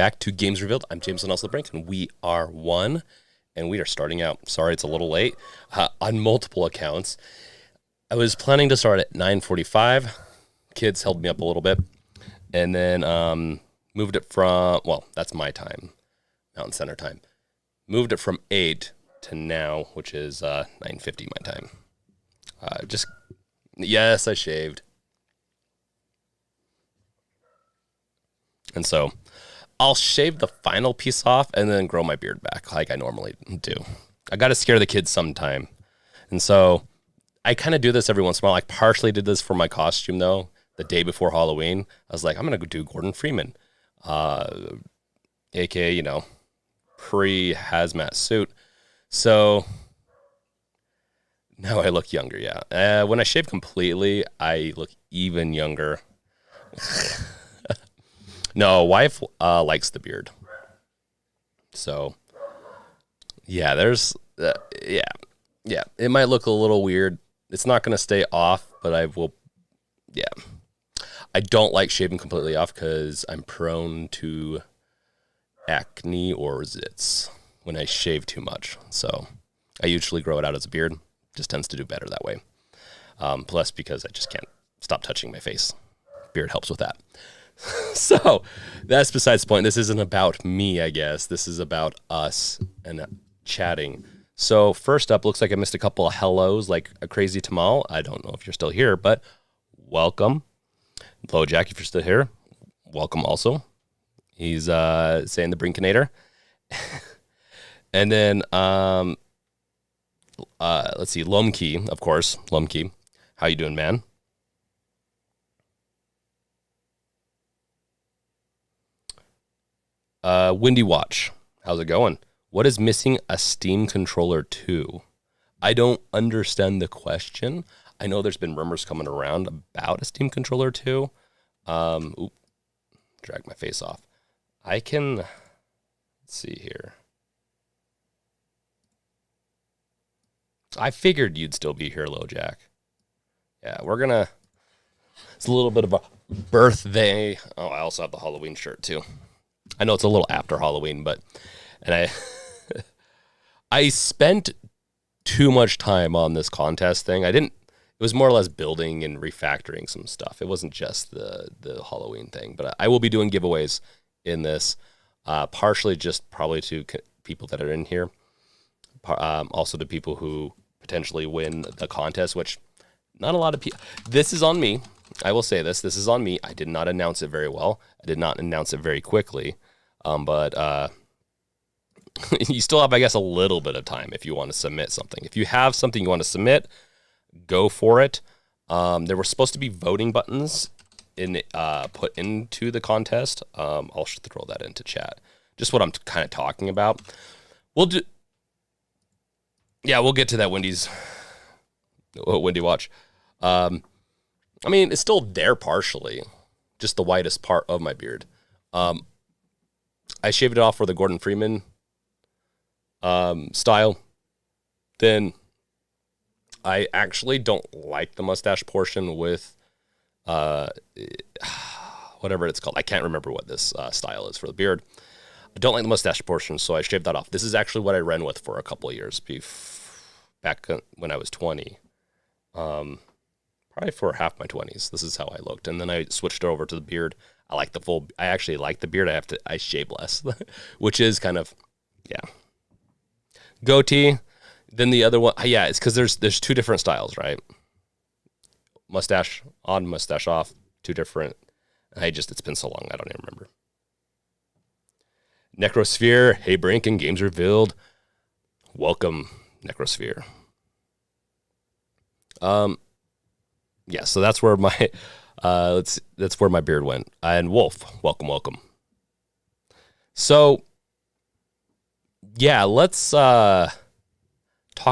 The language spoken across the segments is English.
back to Games Revealed. I'm James and also the Brink, and we are one, and we are starting out. Sorry, it's a little late on multiple accounts. I was planning to start at 9:45. Kids held me up a little bit, and then moved it from, well, that's my time, Mountain Center time. Moved it from 8 to now, which is 9:50 my time. Yes, I shaved. And so I'll shave the final piece off and then grow my beard back like I normally do. I got to scare the kids sometime. And so I kind of do this every once in a while. I partially did this for my costume, though, the day before Halloween. I was like, I'm going to go do Gordon Freeman, a.k.a., pre-hazmat suit. So now I look younger, yeah. When I shave completely, I look even younger. No, wife likes the beard. So, yeah, there's, yeah. It might look a little weird. It's not going to stay off, but I will, yeah. I don't like shaving completely off because I'm prone to acne or zits when I shave too much. So, I usually grow it out as a beard. Just tends to do better that way. Plus, because I just can't stop touching my face. Beard helps with that. So that's besides the point. This isn't about me, I guess. This is about us and chatting. So first up, looks like I missed a couple of hellos like a crazy Tamal. I don't know if you're still here, but welcome. Hello, Jack, if you're still here, welcome also. He's saying the Brinkinator. And then let's see, Lomkey, of course. Lomkey, how you doing, man? Windy Watch, how's it going? What is missing a Steam controller to? I don't understand the question. I know there's been rumors coming around about a Steam controller too. Drag my face off. I can, let's see here. I figured you'd still be here, LoJack. Yeah, it's a little bit of a birthday. Oh, I also have the Halloween shirt too. I know it's a little after Halloween, and I spent too much time on this contest thing. It was more or less building and refactoring some stuff. It wasn't just the Halloween thing, but I will be doing giveaways in this, partially just probably to people that are in here, also to people who potentially win the contest, which not a lot of people. This is on me. I will say this. This is on me. I did not announce it very well. I did not announce it very quickly. But you still have, I guess, a little bit of time if you want to submit something. If you have something you want to submit, go for it. There were supposed to be voting buttons put into the contest. I'll throw that into chat. Just what I'm kind of talking about. We'll get to that Windy Watch. I mean, it's still there partially, just the whitest part of my beard. I shaved it off for the Gordon Freeman style. Then I actually don't like the mustache portion with whatever it's called. I can't remember what this style is for the beard. I don't like the mustache portion, so I shaved that off. This is actually what I ran with for a couple of years back when I was 20. Probably for half my 20s. This is how I looked. And then I switched over to the beard. I actually like the beard. I shave less, which is kind of, yeah. Goatee. Then the other one, yeah, it's because there's two different styles, right? Mustache on, mustache off, two different. It's been so long, I don't even remember. Necrosphere, hey Brink and Games Revealed. Welcome, Necrosphere. Yeah, so that's where my that's where my beard went. And Wolf, welcome. So yeah, let's talk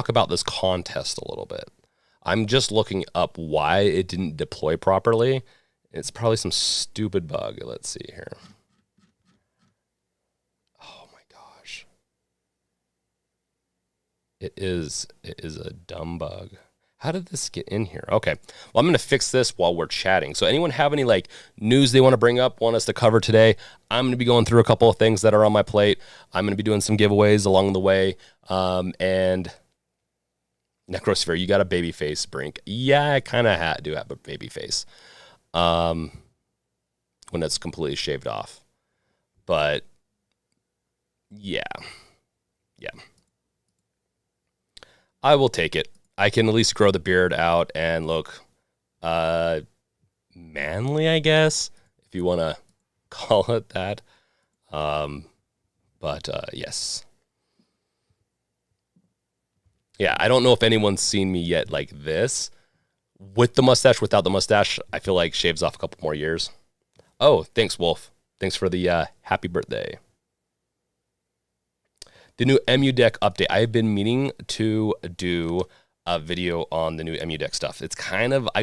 about this contest a little bit. I'm just looking up why it didn't deploy properly. It's probably some stupid bug. Let's see here. Oh my gosh. It is a dumb bug. How did this get in here? Okay. Well, I'm going to fix this while we're chatting. So anyone have any like news they want to bring up, want us to cover today? I'm going to be going through a couple of things that are on my plate. I'm going to be doing some giveaways along the way. And Necrosphere, you got a baby face, Brink. Yeah, I kind of do have a baby face. When it's completely shaved off. But yeah. I will take it. I can at least grow the beard out and look manly, I guess, if you want to call it that. But yes. Yeah, I don't know if anyone's seen me yet like this. With the mustache, without the mustache, I feel like shaves off a couple more years. Oh, thanks, Wolf. Thanks for the happy birthday. The new EmuDeck update. I've been meaning to do a video on the new EmuDeck stuff. I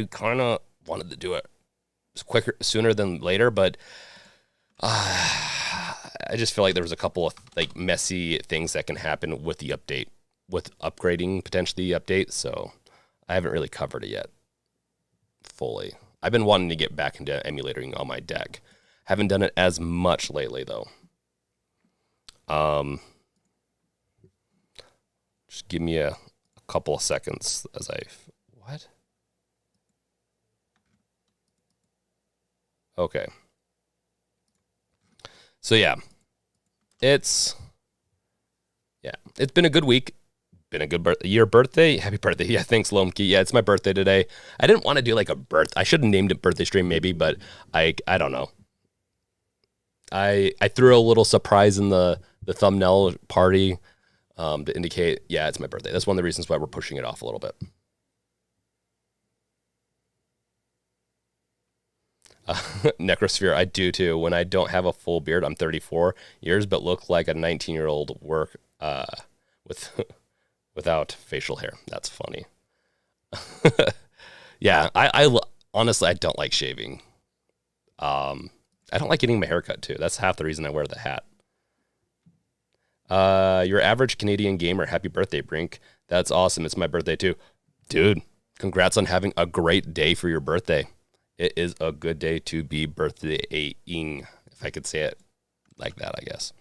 kind of wanted to do it sooner than later, but I just feel like there was a couple of like messy things that can happen with the update, with upgrading potentially the update. So I haven't really covered it yet fully. I've been wanting to get back into emulating on my deck. Haven't done it as much lately though. Just give me a couple of seconds as what? Okay. So yeah, it's been a good week. Been a good your birthday. Happy birthday. Yeah, thanks, Lomke. Yeah, it's my birthday today. I didn't want to do like a I should have named it birthday stream maybe, but I don't know. I threw a little surprise in the thumbnail party to indicate, yeah, it's my birthday. That's one of the reasons why we're pushing it off a little bit. Necrosphere, I do too. When I don't have a full beard, I'm 34 years, but look like a 19-year-old without facial hair. That's funny. Yeah, I honestly, I don't like shaving. I don't like getting my hair cut too. That's half the reason I wear the hat. Your average Canadian gamer, happy birthday, Brink. That's awesome. It's my birthday too. Dude, congrats on having a great day for your birthday. It is a good day to be birthday-ing, if I could say it like that, I guess.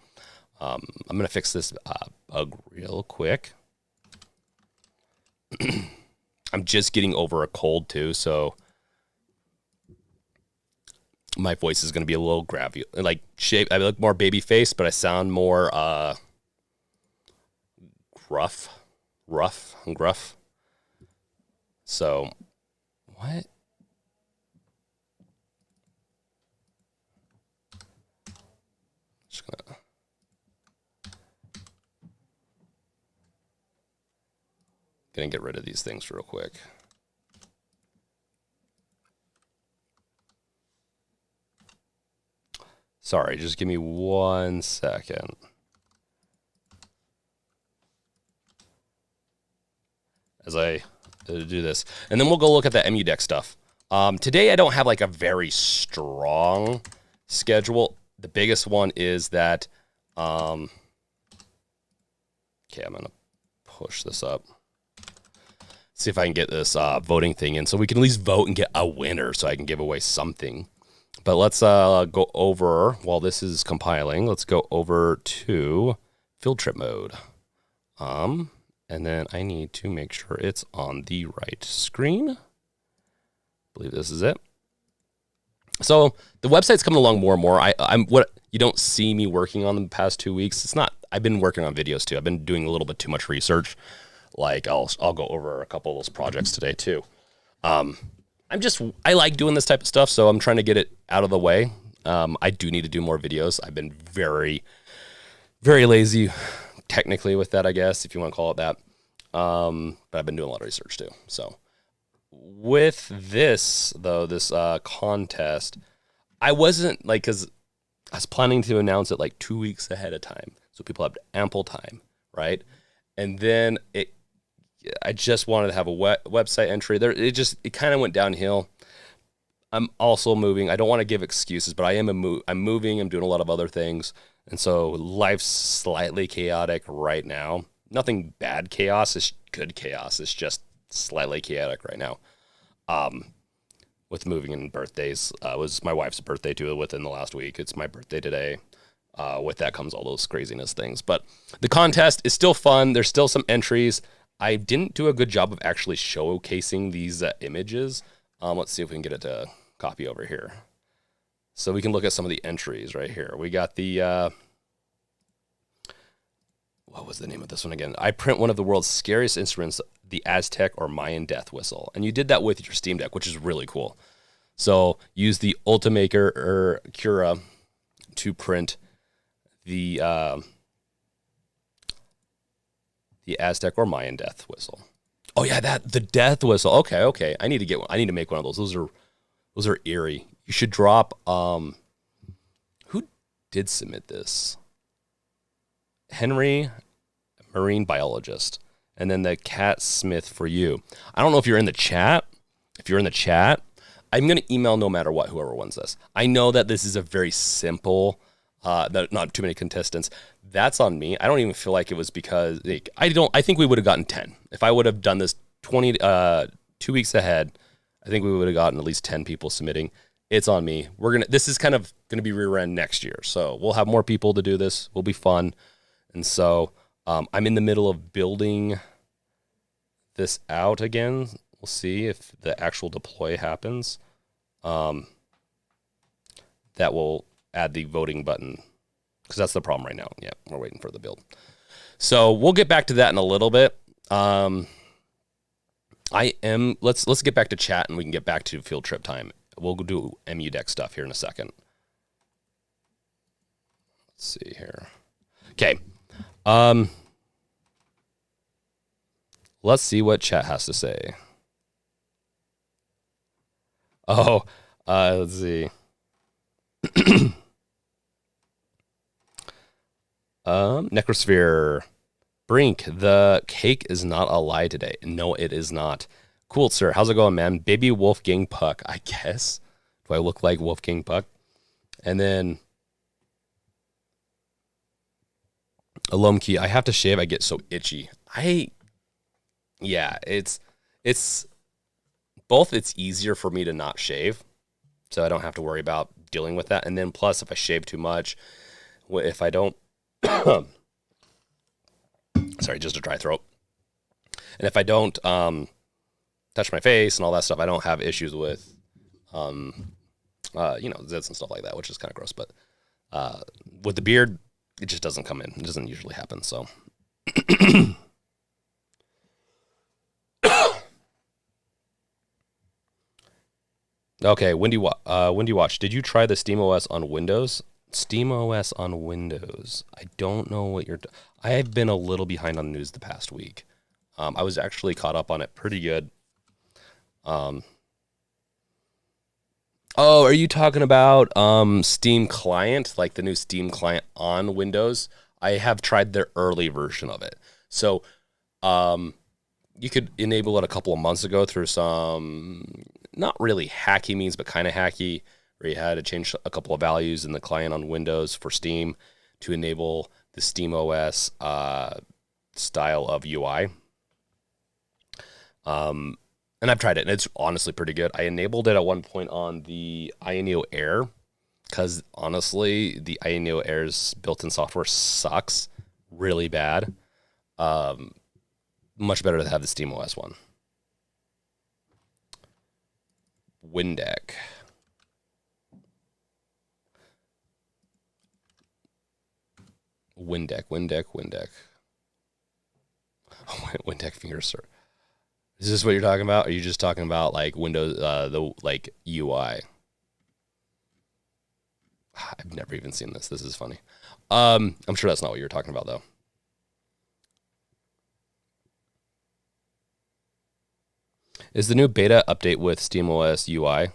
I'm going to fix this bug real quick. I'm just getting over a cold too, so my voice is going to be a little gravelly. Like, I look more baby face, but I sound more rough and gruff. So, what? Just gonna get rid of these things real quick. Sorry, just give me 1 second. As I do this. And then we'll go look at the EmuDeck stuff. Today I don't have like a very strong schedule. The biggest one is that, okay, I'm going to push this up. See if I can get this voting thing in so we can at least vote and get a winner so I can give away something. But let's go over, while this is compiling, let's go over to field trip mode. And then I need to make sure it's on the right screen. I believe this is it. So the website's coming along more and more. I'm what you don't see me working on the past 2 weeks. It's not. I've been working on videos too. I've been doing a little bit too much research. Like I'll go over a couple of those projects today too. I like doing this type of stuff, so I'm trying to get it out of the way. I do need to do more videos. I've been very, very lazy technically with that, I guess, if you want to call it that. But I've been doing a lot of research too. So with this, though, this contest, I wasn't like, because I was planning to announce it like 2 weeks ahead of time, so people have ample time, right? And then I just wanted to have a website entry there. It kind of went downhill. I'm also moving. I don't want to give excuses, but I'm moving. I'm doing a lot of other things. And so life's slightly chaotic right now. Nothing bad chaos. It's good chaos. It's just slightly chaotic right now. With moving and birthdays. It was my wife's birthday too within the last week. It's my birthday today. With that comes all those craziness things. But the contest is still fun. There's still some entries. I didn't do a good job of actually showcasing these images. Let's see if we can get it to copy over here. So we can look at some of the entries right here. We got the, what was the name of this one again? I print one of the world's scariest instruments, the Aztec or Mayan death whistle. And you did that with your Steam Deck, which is really cool. So use the Ultimaker or Cura to print the Aztec or Mayan death whistle. Oh yeah, the death whistle. Okay. I need to get one. I need to make one of those. Those are eerie. You should drop. Who did submit this? Henry, marine biologist, and then the Cat Smith for you. I don't know if you're in the chat. If you're in the chat, I'm gonna email no matter what whoever wins this. I know that this is a very simple. Not too many contestants. That's on me. I don't even feel like it was because I think we would have gotten 10 if I would have done this 2 weeks ahead. I think we would have gotten at least 10 people submitting. It's on me. This is kind of gonna be rerun next year, so we'll have more people to do this. Will be fun, and so I'm in the middle of building this out again. We'll see if the actual deploy happens. That will add the voting button, because that's the problem right now. Yeah, we're waiting for the build. So we'll get back to that in a little bit. Let's get back to chat and we can get back to field trip time. We'll go do EmuDeck stuff here in a second. Let's see here. Okay. Let's see what chat has to say. Oh, let's see. Necrosphere. Brink, the cake is not a lie today. No, it is not. Cool, sir. How's it going, man? Baby Wolfgang Puck, I guess. Do I look like Wolfgang Puck? And then Alomki, I have to shave. I get so itchy. Yeah, it's both. It's easier for me to not shave, so I don't have to worry about dealing with that. And then plus, if I shave too much, if I don't, sorry, just a dry throat. And if I don't touch my face and all that stuff, I don't have issues with, zits and stuff like that, which is kind of gross. But with the beard, it just doesn't come in. It doesn't usually happen. So. Okay, Windy Watch. Did you try the SteamOS on Windows? SteamOS on Windows. I don't know what you're. I have been a little behind on news the past week. I was actually caught up on it pretty good. Oh, are you talking about Steam Client, like the new Steam Client on Windows? I have tried their early version of it. So, you could enable it a couple of months ago through some, not really hacky means, but kind of hacky, where you had to change a couple of values in the client on Windows for Steam to enable the SteamOS style of UI. And I've tried it, and it's honestly pretty good. I enabled it at one point on the Ioneo Air, because honestly, the Ioneo Air's built-in software sucks really bad. Much better to have the SteamOS one. Windeck. Windeck. Oh, Windeck finger sir. Is this what you're talking about? Or are you just talking about like Windows, the like UI? I've never even seen this. This is funny. I'm sure that's not what you're talking about though. Is the new beta update with SteamOS UI?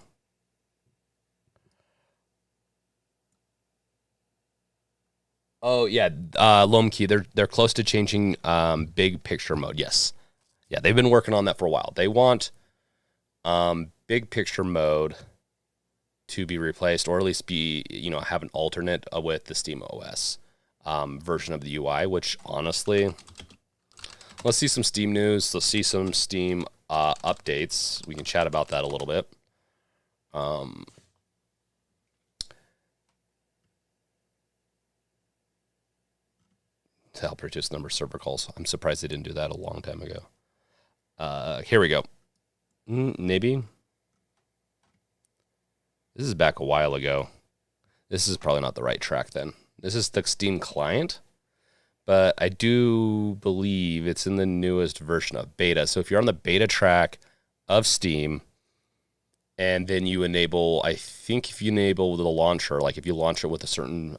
Oh yeah, Lomkey. They're close to changing big picture mode. Yes, yeah, they've been working on that for a while. They want big picture mode to be replaced, or at least be have an alternate with the SteamOS version of the UI. Which honestly, let's see some Steam news. Let's see some Steam updates. We can chat about that a little bit. To help reduce number of server calls. I'm surprised they didn't do that a long time ago. Here we go. Maybe. This is back a while ago. This is probably not the right track then. This is the Steam client, but I do believe it's in the newest version of beta. So if you're on the beta track of Steam, and then you enable, I think if you enable the launcher, like if you launch it with a certain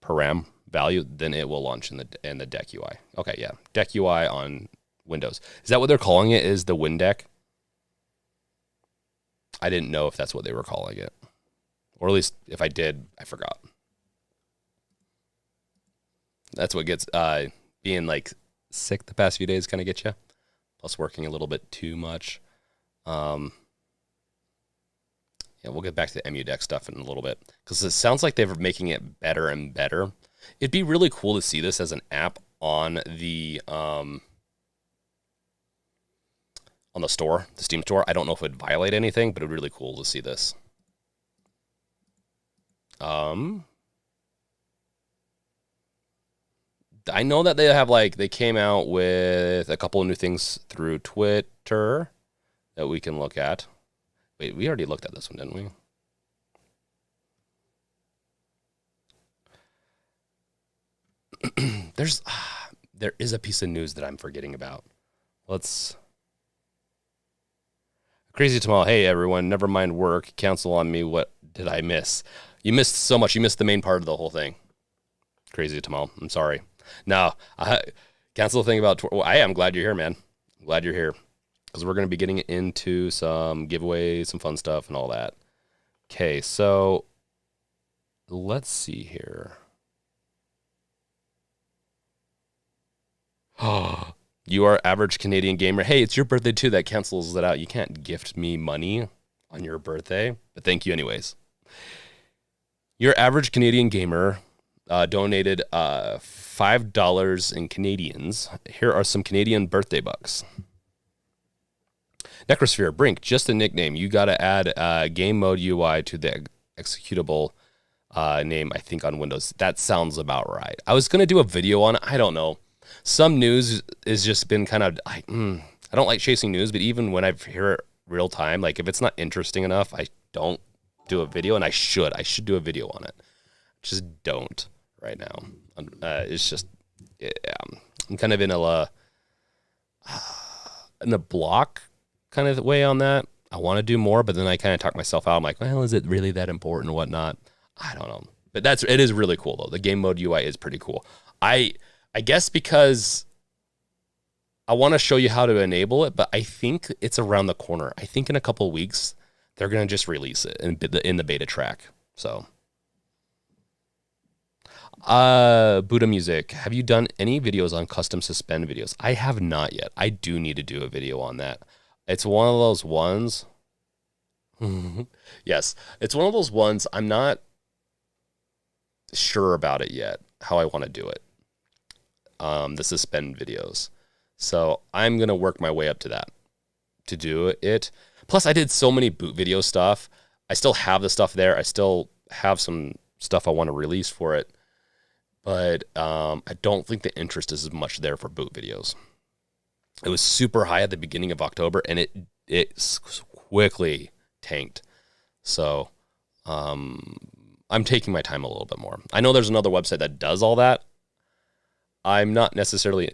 param value, then it will launch in the Deck UI. Okay, yeah, Deck UI on Windows. Is that what they're calling it? Is the WinDeck? I didn't know if that's what they were calling it, or at least if I did, I forgot. That's what gets being like sick the past few days kind of get you. Plus working a little bit too much. Yeah, we'll get back to the EmuDeck stuff in a little bit because it sounds like they're making it better and better. It'd be really cool to see this as an app on the store, the Steam store. I don't know if it would violate anything, but it'd be really cool to see this. I know that they came out with a couple of new things through Twitter that we can look at. Wait, we already looked at this one, didn't we? There is a piece of news that I'm forgetting about. Crazy Tamal, hey everyone, never mind work, cancel on me, what did I miss? You missed so much, you missed the main part of the whole thing. Crazy Tamal, I'm sorry. Now, cancel the thing about... I'm glad you're here, man. I'm glad you're here. Because we're going to be getting into some giveaways, some fun stuff, and all that. Okay, so... let's see here. Oh, you are average Canadian gamer. Hey, it's your birthday too. That cancels it out. You can't gift me money on your birthday, but thank you anyways. Your average Canadian gamer donated $5 in Canadians. Here are some Canadian birthday bucks. Necrosphere, Brink, just a nickname. You got to add game mode UI to the executable name, I think, on Windows. That sounds about right. I was going to do a video on it. I don't know. Some news has just been kind of, I don't like chasing news, but even when I hear it real time, like if it's not interesting enough, I don't do a video, and I should do a video on it. Just don't right now. It's just, yeah, I'm kind of in a block kind of way on that. I want to do more, but then I kind of talk myself out. I'm like, well, is it really that important and whatnot? I don't know. But it is really cool though. The game mode UI is pretty cool. I guess because I want to show you how to enable it, but I think it's around the corner. I think in a couple of weeks, they're going to just release it in the beta track. So, Buddha Music, have you done any videos on custom suspend videos? I have not yet. I do need to do a video on that. It's one of those ones. Yes, it's one of those ones. I'm not sure about it yet, how I want to do it. The suspend videos. So I'm going to work my way up to that to do it. Plus I did so many boot video stuff. I still have the stuff there. I still have some stuff I want to release for it, but I don't think the interest is as much there for boot videos. It was super high at the beginning of October and it quickly tanked. So, I'm taking my time a little bit more. I know there's another website that does all that. I'm not necessarily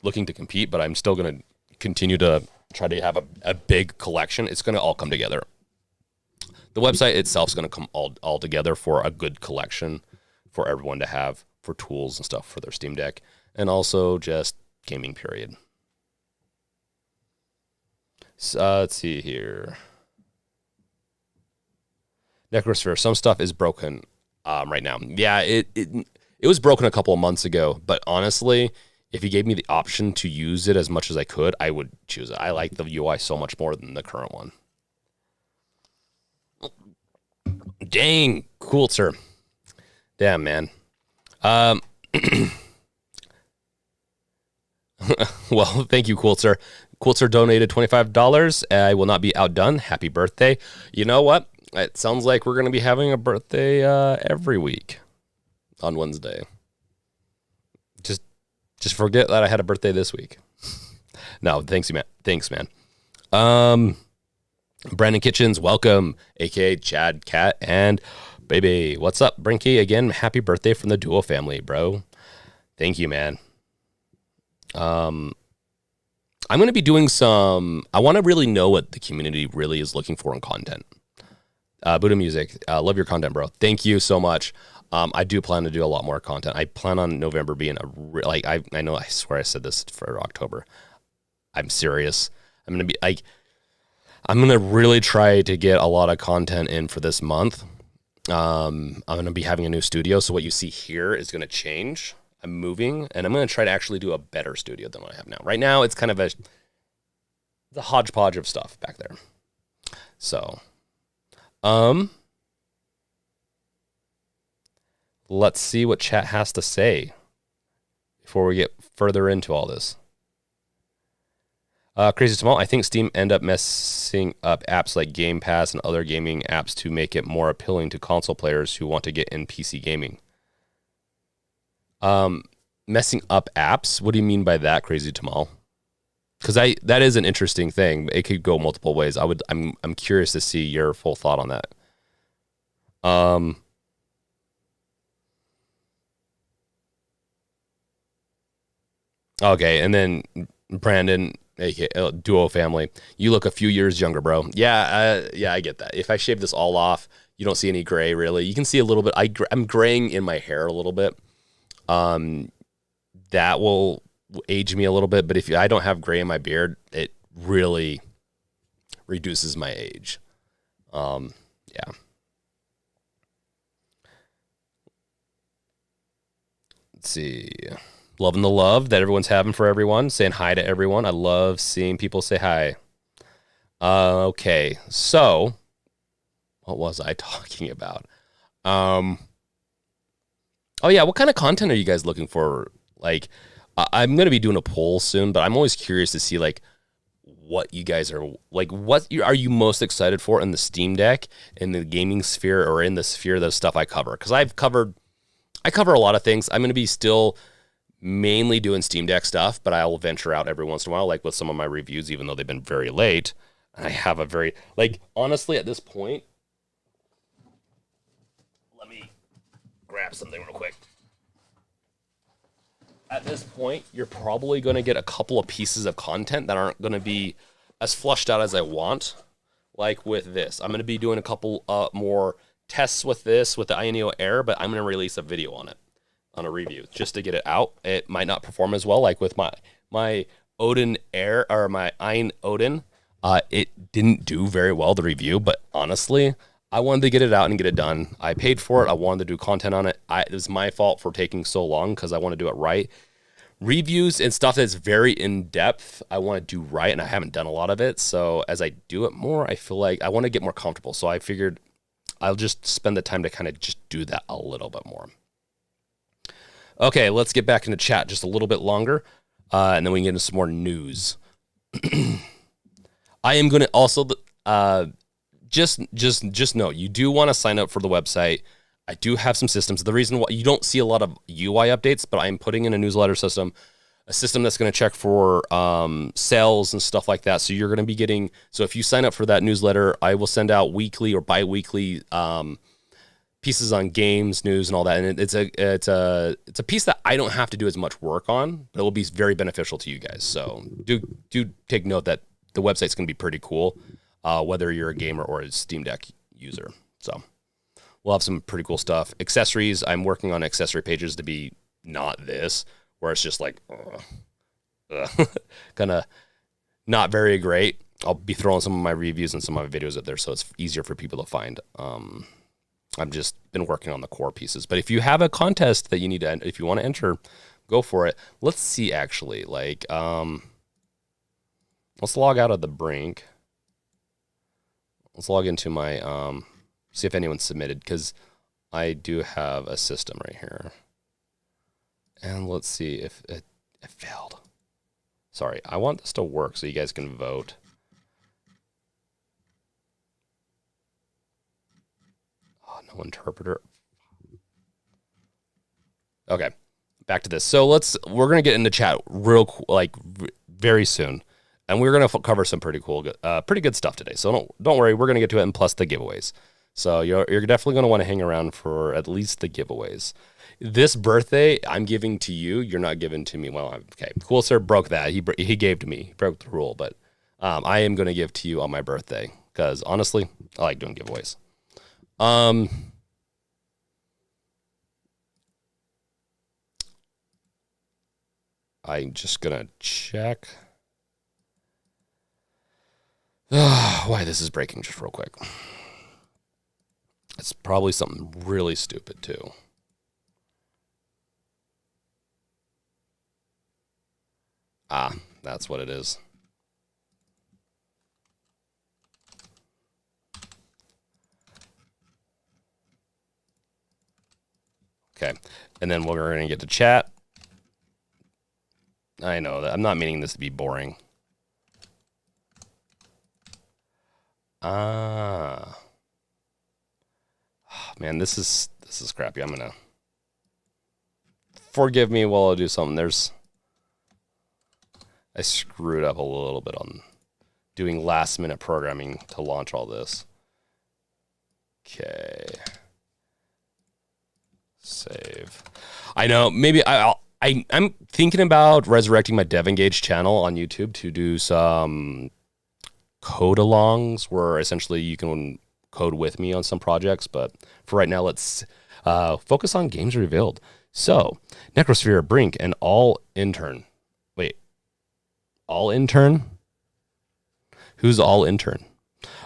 looking to compete, but I'm still going to continue to try to have a big collection. It's going to all come together. The website itself is going to come all together for a good collection for everyone to have for tools and stuff for their Steam Deck, and also just gaming period. So, let's see here. Necrosphere, some stuff is broken right now. Yeah, it was broken a couple of months ago, but honestly, if you gave me the option to use it as much as I could, I would choose it. I like the UI so much more than the current one. Dang, cool, sir. Damn, man. Well, thank you, Coolster. Coolster donated $25. I will not be outdone. Happy birthday. You know what? It sounds like we're going to be having a birthday every week on Wednesday. Just forget that I had a birthday this week. No, thanks, man. Thanks, man. Brandon Kitchens, welcome, aka Chad Cat and Baby. What's up, Brinky? Again, happy birthday from the Duo family, bro. Thank you, man. I'm going to be doing I want to really know what the community really is looking for in content. Buddha Music, love your content, bro. Thank you so much. I do plan to do a lot more content. I plan on November being I know, I swear I said this for October. I'm serious. I'm going to really try to get a lot of content in for this month. I'm going to be having a new studio. So what you see here is going to change. I'm moving, and I'm going to try to actually do a better studio than what I have now. Right now, it's kind of the hodgepodge of stuff back there. So, let's see what chat has to say before we get further into all this. Crazy Small, I think Steam end up messing up apps like Game Pass and other gaming apps to make it more appealing to console players who want to get in PC gaming. Messing up apps? What do you mean by that, Crazy Tamal? Because that is an interesting thing. It could go multiple ways. I'm curious to see your full thought on that. Okay, and then Brandon, aka Duo family, you look a few years younger, bro. Yeah, I get that. If I shave this all off, you don't see any gray really. You can see a little bit. I'm graying in my hair a little bit. That will age me a little bit, but if I don't have gray in my beard, it really reduces my age. Yeah. Let's see. Loving the love that everyone's having for everyone. Saying hi to everyone. I love seeing people say hi. Okay, so what was I talking about? Oh yeah, what kind of content are you guys looking for? Like, I'm going to be doing a poll soon, but I'm always curious to see like what you guys are like. What are you most excited for in the Steam Deck, in the gaming sphere, or in the sphere of the stuff I cover? Because I cover a lot of things. I'm going to be still mainly doing Steam Deck stuff, but I will venture out every once in a while, like with some of my reviews, even though they've been very late. And I have a very honestly at this point. Let me grab something real quick. At this point, you're probably going to get a couple of pieces of content that aren't going to be as flushed out as I want. Like with this, I'm going to be doing a couple more tests with this, with the Ioneo Air, but I'm going to release a video on it, on a review, just to get it out. It might not perform as well, like with my Odin Air, or my Ion Odin. It didn't do very well, the review, but honestly, I wanted to get it out and get it done. I paid for it. I wanted to do content on it. It was my fault for taking so long because I want to do it right. Reviews and stuff that's very in-depth, I want to do right, and I haven't done a lot of it. So as I do it more, I feel like I want to get more comfortable. So I figured I'll just spend the time to kind of just do that a little bit more. Okay, let's get back into chat just a little bit longer, and then we can get into some more news. I am going to also... Just know, you do want to sign up for the website. I do have some systems. The reason why you don't see a lot of UI updates, but I'm putting in a newsletter system, a system that's going to check for sales and stuff like that. So you're going to be getting, so if you sign up for that newsletter, I will send out weekly or bi-weekly pieces on games, news, and all that. And it's a piece that I don't have to do as much work on, but it will be very beneficial to you guys. So do take note that the website's going to be pretty cool. Whether you're a gamer or a Steam Deck user. So we'll have some pretty cool stuff. Accessories, I'm working on accessory pages to be not this, where it's just like, kind of not very great. I'll be throwing some of my reviews and some of my videos up there so it's easier for people to find. I've just been working on the core pieces. But if you have a contest that you need to, if you want to enter, go for it. Let's see, actually. Let's log out of the Brink. Let's log into my, see if anyone submitted, because I do have a system right here. And let's see if it failed. Sorry, I want this to work so you guys can vote. Oh, no interpreter. Okay, back to this. So we're gonna get into chat very soon, and we're gonna cover some pretty good stuff today. So don't worry, we're gonna get to it, and plus the giveaways. So you're definitely gonna want to hang around for at least the giveaways. This birthday I'm giving to you. You're not giving to me. Well, okay, cool sir broke that. He gave to me. He broke the rule, but I am gonna give to you on my birthday because honestly, I like doing giveaways. I'm just gonna check why this is breaking just real quick. It's probably something really stupid too. That's what it is. Okay, and then we're going to get to chat. I know that I'm not meaning this to be boring. Man, this is crappy. I'm gonna forgive me while I do something. I screwed up a little bit on doing last minute programming to launch all this. Okay. Save. I know, maybe I'm thinking about resurrecting my DevEngage channel on YouTube to do some code alongs where essentially you can code with me on some projects. But for right now, let's focus on games revealed. So, Necrosphere, Brink, and all intern. All intern? Who's all intern?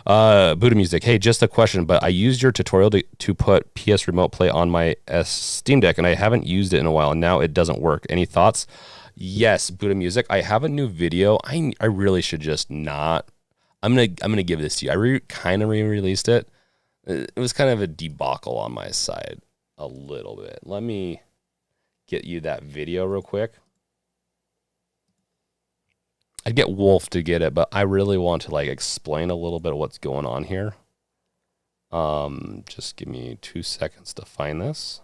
Buddha Music. Hey, just a question, but I used your tutorial to put PS Remote Play on my Steam Deck, and I haven't used it in a while, and now it doesn't work. Any thoughts? Yes, Buddha Music. I have a new video. I really should just not. I'm gonna give this to you. I kind of re-released it. It was kind of a debacle on my side, a little bit. Let me get you that video real quick. I'd get Wolf to get it, but I really want to explain a little bit of what's going on here. Just give me 2 seconds to find this.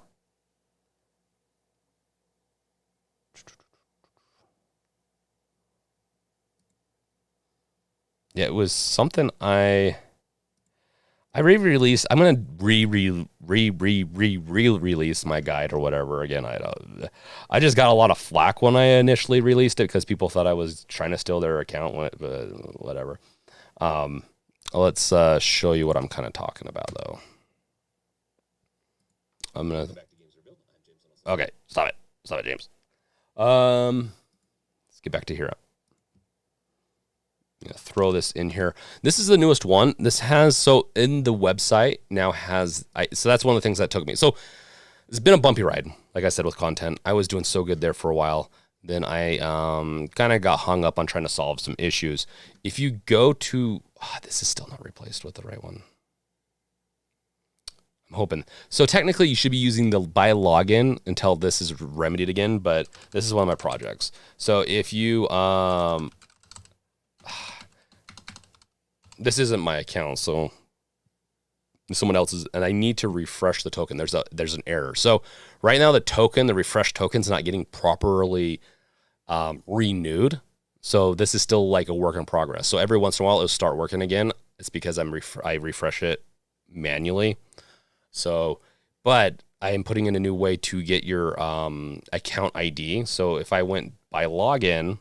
Yeah, it was something I re-released. I'm gonna re-release my guide or whatever again. I just got a lot of flack when I initially released it because people thought I was trying to steal their account. Whatever. Let's show you what I'm kind of talking about though. I'm gonna. Okay, stop it, James. Let's get back to Hero. Throw this in here. This is the newest one. This has, so in the website now has, so that's one of the things that took me. So it's been a bumpy ride, like I said, with content. I was doing so good there for a while. Then I kind of got hung up on trying to solve some issues. If you go to, this is still not replaced with the right one. I'm hoping. So technically you should be using the buy login until this is remedied again, but this is one of my projects. So if you, this isn't my account, so someone else's, and I need to refresh the token. There's an error. So right now the refresh token's not getting properly renewed. So this is still like a work in progress. So every once in a while it'll start working again. It's because I refresh it manually. So, but I am putting in a new way to get your account ID. So if I went by login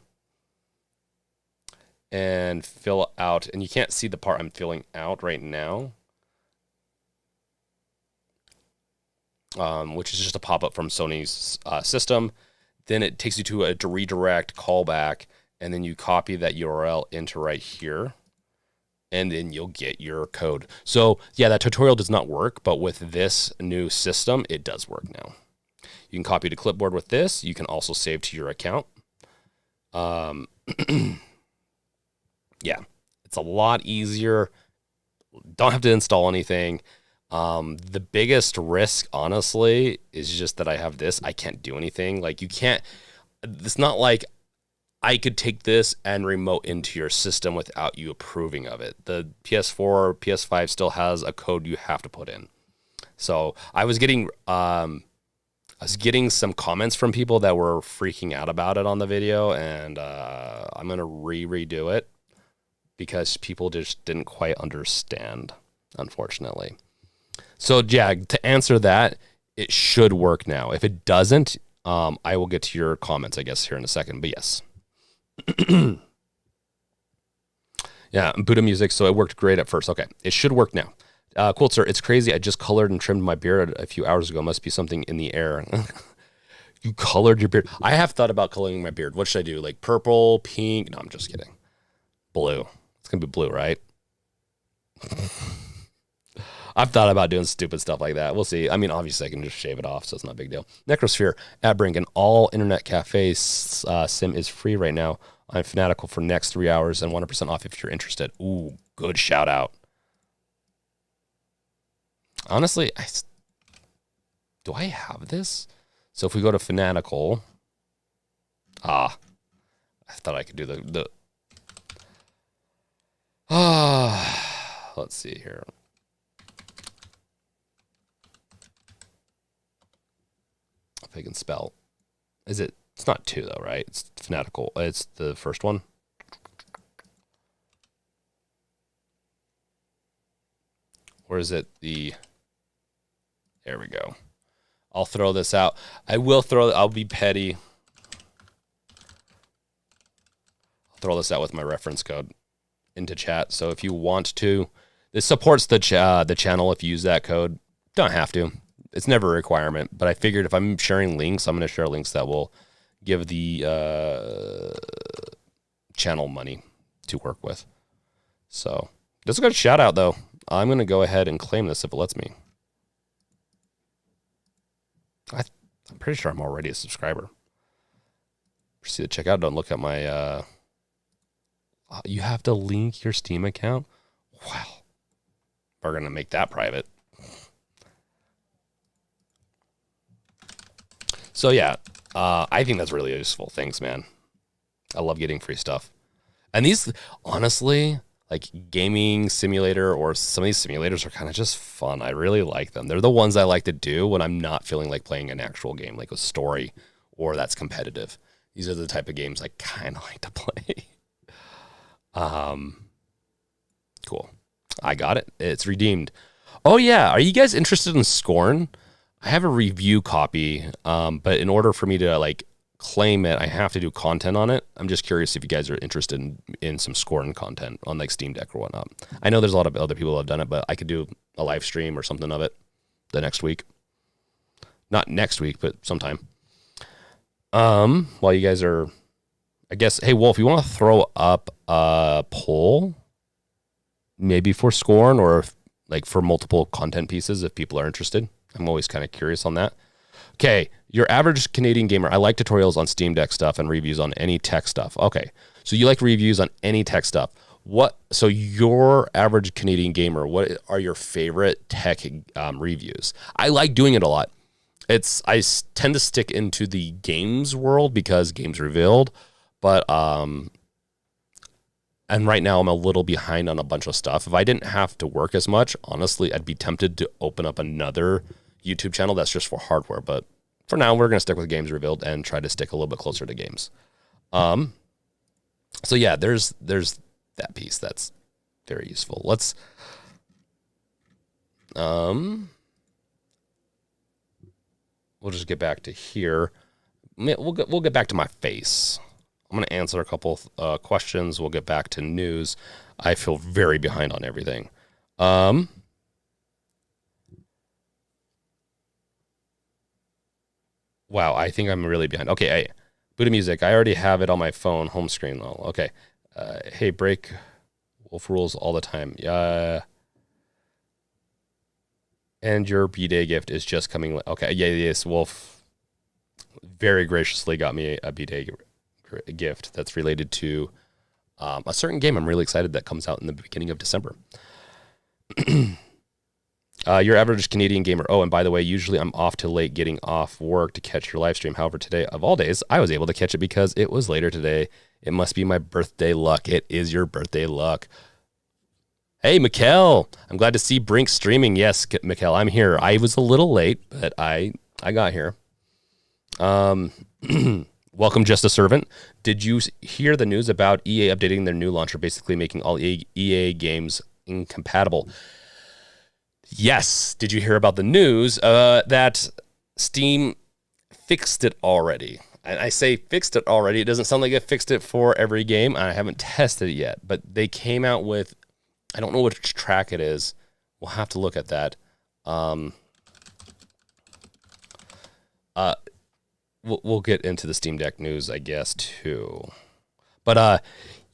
and fill out, and you can't see the part I'm filling out right now, which is just a pop-up from Sony's system. Then it takes you to a redirect callback, and then you copy that URL into right here, and then you'll get your code. So yeah, that tutorial does not work, but with this new system, it does work now. You can copy to clipboard with this. You can also save to your account. Yeah, it's a lot easier. Don't have to install anything. The biggest risk, honestly, is just that I have this. I can't do anything. Like, you can't, it's not like I could take this and remote into your system without you approving of it. The PS4, PS5 still has a code you have to put in. So I was getting some comments from people that were freaking out about it on the video, and I'm gonna redo it because people just didn't quite understand, unfortunately. So yeah, to answer that, it should work now. If it doesn't, I will get to your comments, I guess, here in a second. But yes. Yeah, Buddha music. So it worked great at first. Okay, it should work now. Cool, sir. It's crazy. I just colored and trimmed my beard a few hours ago. Must be something in the air. You colored your beard. I have thought about coloring my beard. What should I do? Like purple, pink? No, I'm just kidding. Blue. It's gonna be blue, right? I've thought about doing stupid stuff like that. We'll see. I mean, obviously I can just shave it off, so it's not a big deal. Necrosphere at Brink, an all internet cafe sim is free right now. I'm Fanatical for next 3 hours and 100% off if you're interested. Ooh, good shout out. Honestly, do I have this? So if we go to Fanatical, I thought I could do let's see here. If I can spell. It's not 2 though, right? It's Fanatical. It's the first one. Or is it the... There we go. I'll throw this out. I'll be petty. I'll throw this out with my reference code into chat. So if you want to, this supports the channel if you use that code. Don't have to. It's never a requirement, but I figured if I'm sharing links, I'm going to share links that will give the channel money to work with. So this is a good shout out though. I'm going to go ahead and claim this if it lets me. I'm pretty sure I'm already a subscriber. Proceed to check out. Don't look at my... you have to link your Steam account? Wow. We're going to make that private. So yeah, I think that's really useful. Thanks, man. I love getting free stuff. And these, honestly, like gaming simulator or some of these simulators are kind of just fun. I really like them. They're the ones I like to do when I'm not feeling like playing an actual game, like a story or that's competitive. These are the type of games I kind of like to play. Cool. I got it. It's redeemed. Oh yeah. Are you guys interested in Scorn? I have a review copy, but in order for me to like claim it, I have to do content on it. I'm just curious if you guys are interested in some Scorn content on like Steam Deck or whatnot. I know there's a lot of other people who have done it, but I could do a live stream or something of it the next week. Not next week, but sometime. While you guys are, I guess, hey Wolf, you want to throw up a poll maybe for Scorn or like for multiple content pieces if people are interested? I'm always kind of curious on that. Okay, your average Canadian gamer. I like tutorials on Steam Deck stuff and reviews on any tech stuff. Okay, so you like reviews on any tech stuff. So your average Canadian gamer, what are your favorite tech reviews? I like doing it a lot. I tend to stick into the games world because Games Revealed, but and right now I'm a little behind on a bunch of stuff. If I didn't have to work as much, honestly, I'd be tempted to open up another YouTube channel that's just for hardware, but for now we're going to stick with Games Revealed and try to stick a little bit closer to games. So yeah, there's that piece that's very useful. Let's we'll just get back to here. We'll get back to my face. I'm going to answer a couple questions. We'll get back to news. I feel very behind on everything. Wow, I think I'm really behind. Okay, Buddha music. I already have it on my phone, home screen. Oh, okay. Hey, break Wolf rules all the time. And your bday gift is just coming. Okay, yes, Wolf very graciously got me a bday gift that's related to a certain game. I'm really excited that comes out in the beginning of December. Your average Canadian gamer. Oh, and by the way, usually I'm off till late getting off work to catch your live stream. However, today of all days, I was able to catch it because it was later today It must be my birthday luck. It is your birthday luck. Hey, Mikkel. I'm glad to see Brink streaming. Yes, Mikkel, I'm here. I was a little late, but I got here. Welcome, Just a Servant. Did you hear the news about EA updating their new launcher, basically making all EA games incompatible? Yes. Did you hear about the news that Steam fixed it already? And I say fixed it already. It doesn't sound like it fixed it for every game. I haven't tested it yet, but they came out with, I don't know which track it is. We'll have to look at that. We'll get into the Steam Deck news, I guess, too. But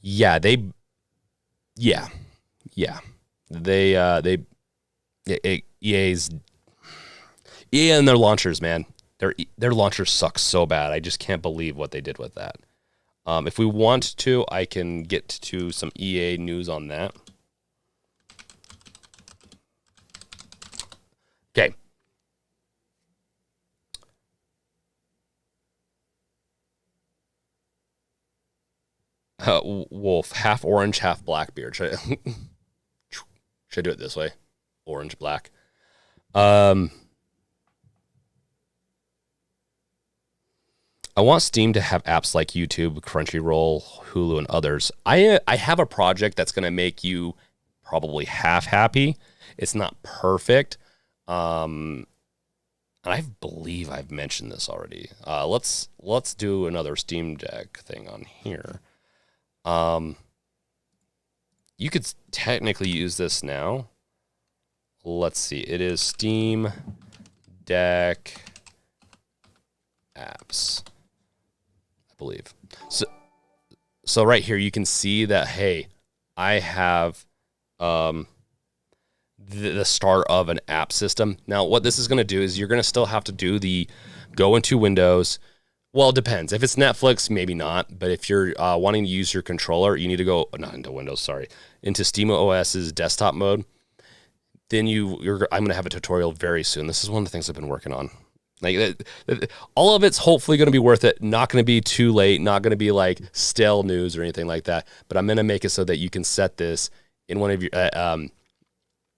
EA's EA and their launchers, man. Their launchers suck so bad. I just can't believe what they did with that. If we want to, I can get to some EA news on that. Okay. Wolf, half orange, half blackbeard. Should I do it this way? Orange, black. I want Steam to have apps like YouTube, Crunchyroll, Hulu, and others. I have a project that's going to make you probably half happy. It's not perfect. And I believe I've mentioned this already. Let's do another Steam Deck thing on here. You could technically use this now. Let's see. It is Steam Deck apps, I believe. So right here, you can see that, hey, I have the start of an app system. Now, what this is going to do is you're going to still have to do the go into Windows. Well, it depends. If it's Netflix, maybe not. But if you're wanting to use your controller, you need to go, not into Windows, sorry, into SteamOS's desktop mode. Then I'm going to have a tutorial very soon. This is one of the things I've been working on. Like all of it's hopefully going to be worth it. Not going to be too late. Not going to be like stale news or anything like that. But I'm going to make it so that you can set this in one of your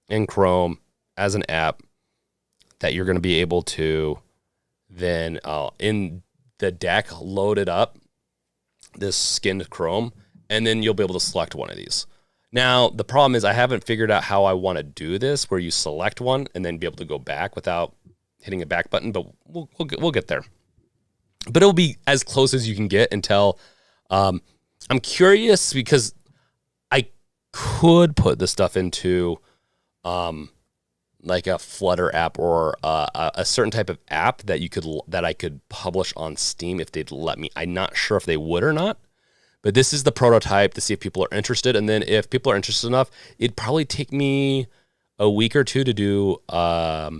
in Chrome as an app that you're going to be able to then in the deck load it up, this skinned Chrome, and then you'll be able to select one of these. Now, the problem is I haven't figured out how I want to do this, where you select one and then be able to go back without hitting a back button, but we'll get there. But it'll be as close as you can get until I'm curious because I could put this stuff into like a Flutter app or a certain type of app that I could publish on Steam if they'd let me. I'm not sure if they would or not, but this is the prototype to see if people are interested. And then if people are interested enough, it'd probably take me a week or two to do a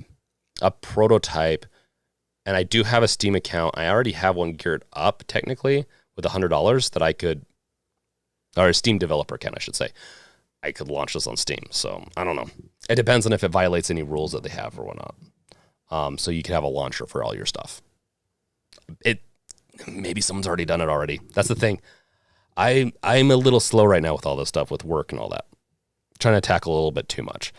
prototype. And I do have a Steam account. I already have one geared up technically with $100 that I could, or a Steam developer account, I should say. I could launch this on Steam. So I don't know. It depends on if it violates any rules that they have or whatnot. So you could have a launcher for all your stuff. Maybe someone's already done it already. That's the thing. I'm a little slow right now with all this stuff with work and all that. Trying to tackle a little bit too much.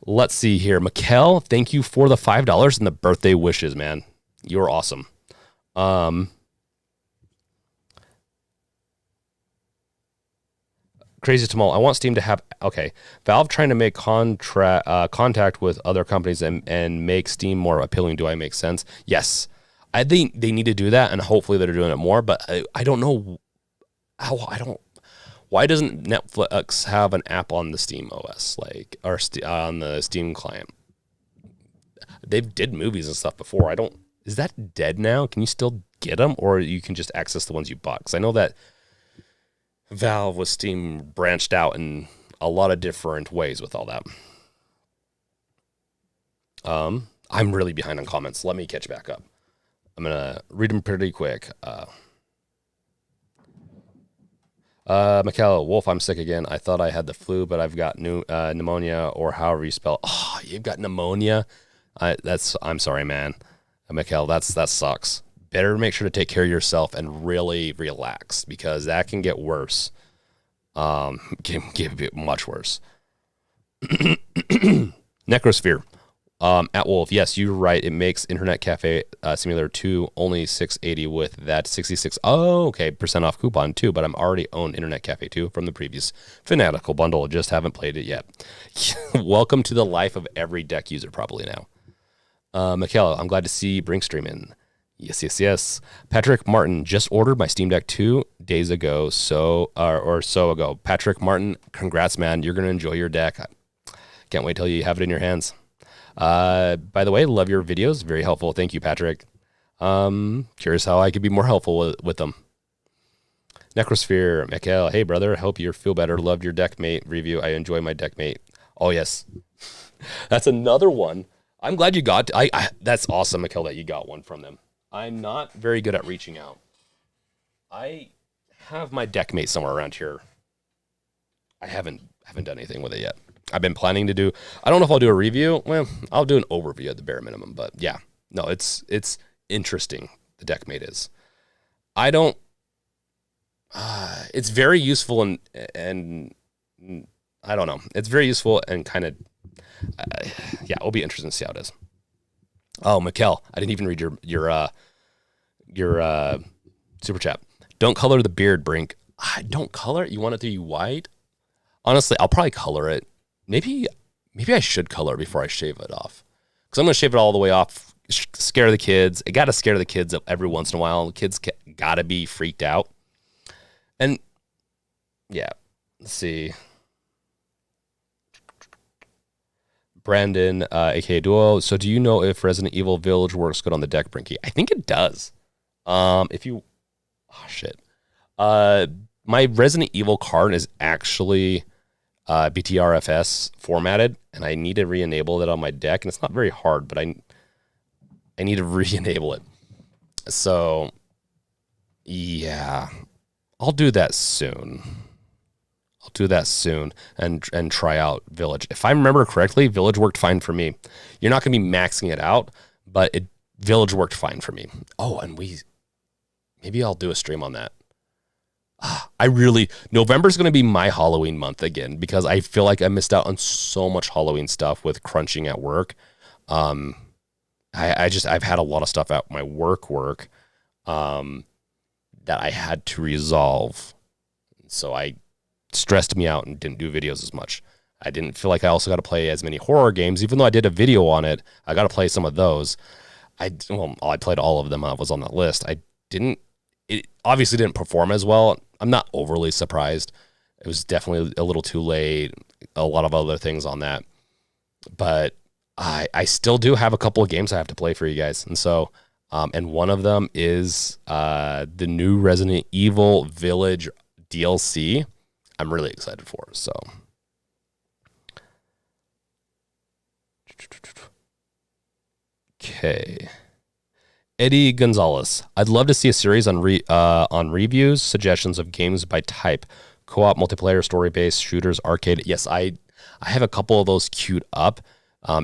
Let's see here. Mikkel, thank you for the $5 and the birthday wishes, man. You're awesome. Crazy Tamal, I want Steam to have, okay, Valve trying to make contact with other companies and make Steam more appealing. Do I make sense? Yes. I think they need to do that, and hopefully they're doing it more, but I don't know why doesn't Netflix have an app on the Steam OS, like, or on the Steam client? They've did movies and stuff before. Is that dead now? Can you still get them, or you can just access the ones you bought? Because I know that Valve with Steam branched out in a lot of different ways with all that. I'm really behind on comments. Let me catch back up. I'm going to read them pretty quick. Mikhail, Wolf, I'm sick again. I thought I had the flu, but I've got pneumonia, or however you spell. Oh, you've got pneumonia? I'm sorry, man. Mikhail, that sucks. better make sure to take care of yourself and really relax, because that can get worse. Can get much worse. Necrosphere. At Wolf, yes, you're right. It makes Internet Cafe Simulator 2 only $680 with that 66. Oh, okay, % off coupon too. But I'm already own Internet Cafe 2 from the previous Fanatical bundle. Just haven't played it yet. Welcome to the life of every deck user probably now. Michaela, I'm glad to see Brink streaming. Yes. Patrick Martin just ordered my Steam Deck 2 days ago, so ago. Patrick Martin, congrats, man. You're gonna enjoy your deck. Can't wait till you have it in your hands. By the way, love your videos. Very helpful. Thank you, Patrick. Curious how I could be more helpful with them. Necrosphere, Mikhail. Hey, brother. Hope you feel better. Loved your Deckmate review. I enjoy my Deckmate. Oh, yes. That's another one. I'm glad you got. That's awesome, Mikhail, that you got one from them. I'm not very good at reaching out. I have my Deckmate somewhere around here. I haven't done anything with it yet. I've been planning to do, I don't know if I'll do a review. Well, I'll do an overview at the bare minimum, but yeah, no, it's interesting. The Deckmate is. I don't, it's very useful and I don't know. It's very useful and kind of, yeah, it'll be interesting to see how it is. Oh, Mikkel, I didn't even read your super chat. Don't color the beard, Brink. I don't color it. You want it to be white? Honestly, I'll probably color it. Maybe I should color it before I shave it off. Because I'm going to shave it all the way off, scare the kids. I got to scare the kids every once in a while. The kids got to be freaked out. And, yeah, let's see. Brandon, a.k.a. Duo. So do you know if Resident Evil Village works good on the deck, Brinky? I think it does. If you... Oh, shit. My Resident Evil card is actually... BTRFS formatted, and I need to re-enable it on my deck, and it's not very hard, but I need to re-enable it. So, yeah, I'll do that soon. And try out Village. If I remember correctly, Village worked fine for me. You're not going to be maxing it out, but Village worked fine for me. Oh, and maybe I'll do a stream on that. November's going to be my Halloween month again, because I feel like I missed out on so much Halloween stuff with crunching at work. I've had a lot of stuff at my work that I had to resolve. So I stressed me out and didn't do videos as much. I didn't feel like I also got to play as many horror games, even though I did a video on it. I got to play some of those. I played all of them. I was on that list. It obviously didn't perform as well. I'm not overly surprised. It was definitely a little too late. A lot of other things on that. But I still do have a couple of games I have to play for you guys. And so, and one of them is the new Resident Evil Village DLC. I'm really excited for it. So, okay. Eddie Gonzalez. I'd love to see a series on reviews, suggestions of games by type, co-op, multiplayer, story-based, shooters, arcade. Yes, I have a couple of those queued up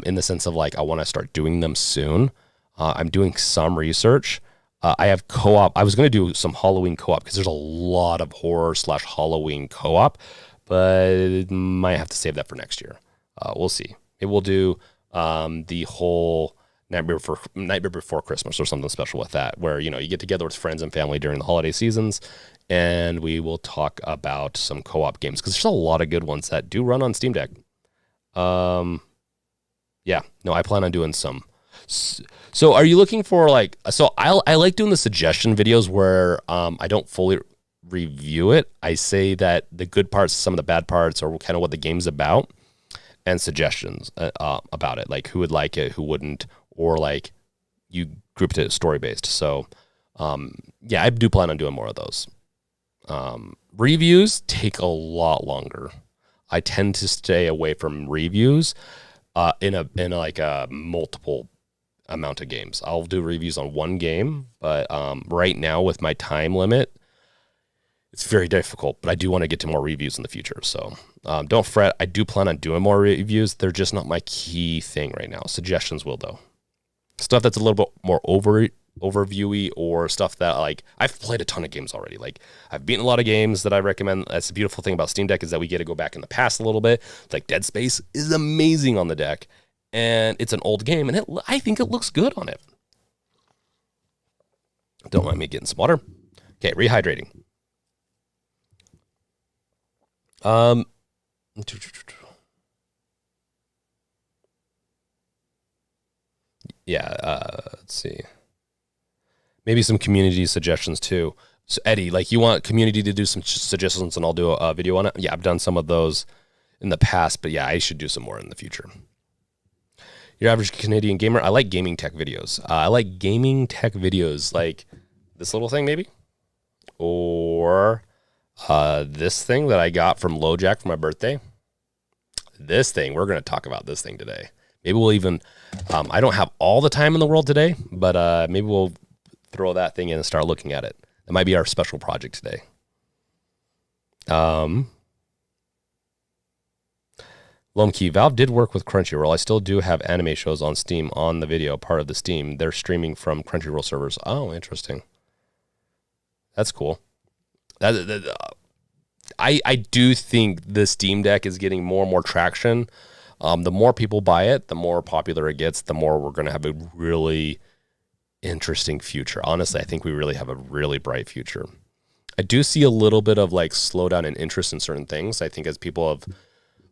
in the sense of like I want to start doing them soon. I'm doing some research. I have co-op. I was going to do some Halloween co-op because there's a lot of horror/Halloween co-op, but might have to save that for next year. We'll see. Maybe we'll do the whole Nightmare Before Christmas or something special with that, where, you know, you get together with friends and family during the holiday seasons, and we will talk about some co-op games, because there's a lot of good ones that do run on Steam Deck. Yeah, no, I plan on doing some. So are you looking for like, so I like doing the suggestion videos where I don't fully review it. I say that the good parts, some of the bad parts, or kind of what the game's about, and suggestions about it, like who would like it, who wouldn't, or like you grouped it story-based. So, yeah, I do plan on doing more of those. Reviews take a lot longer. I tend to stay away from reviews in a multiple amount of games. I'll do reviews on one game, but right now with my time limit, it's very difficult, but I do want to get to more reviews in the future. So don't fret. I do plan on doing more reviews. They're just not my key thing right now. Suggestions will, though. Stuff that's a little bit more overviewy or stuff that like I've played a ton of games already. Like I've beaten a lot of games that I recommend. That's the beautiful thing about Steam Deck is that we get to go back in the past a little bit. It's like Dead Space is amazing on the deck, and it's an old game, and I think it looks good on it. Don't mind me getting some water. Okay, rehydrating. Yeah, let's see. Maybe some community suggestions too. So Eddie, like you want community to do some suggestions and I'll do a video on it? Yeah, I've done some of those in the past, but yeah, I should do some more in the future. Your average Canadian gamer, I like gaming tech videos. I like gaming tech videos like this little thing maybe, or this thing that I got from LoJack for my birthday. This thing, we're going to talk about this thing today. Maybe we'll even, I don't have all the time in the world today, but maybe we'll throw that thing in and start looking at it. That might be our special project today. Lomkey, Valve did work with Crunchyroll. I still do have anime shows on Steam on the video, part of the Steam. They're streaming from Crunchyroll servers. Oh, interesting. That's cool. I do think the Steam Deck is getting more and more traction. The more people buy it, the more popular it gets, the more we're going to have a really interesting future. Honestly, I think we really have a really bright future. I do see a little bit of like slowdown in interest in certain things. I think as people have,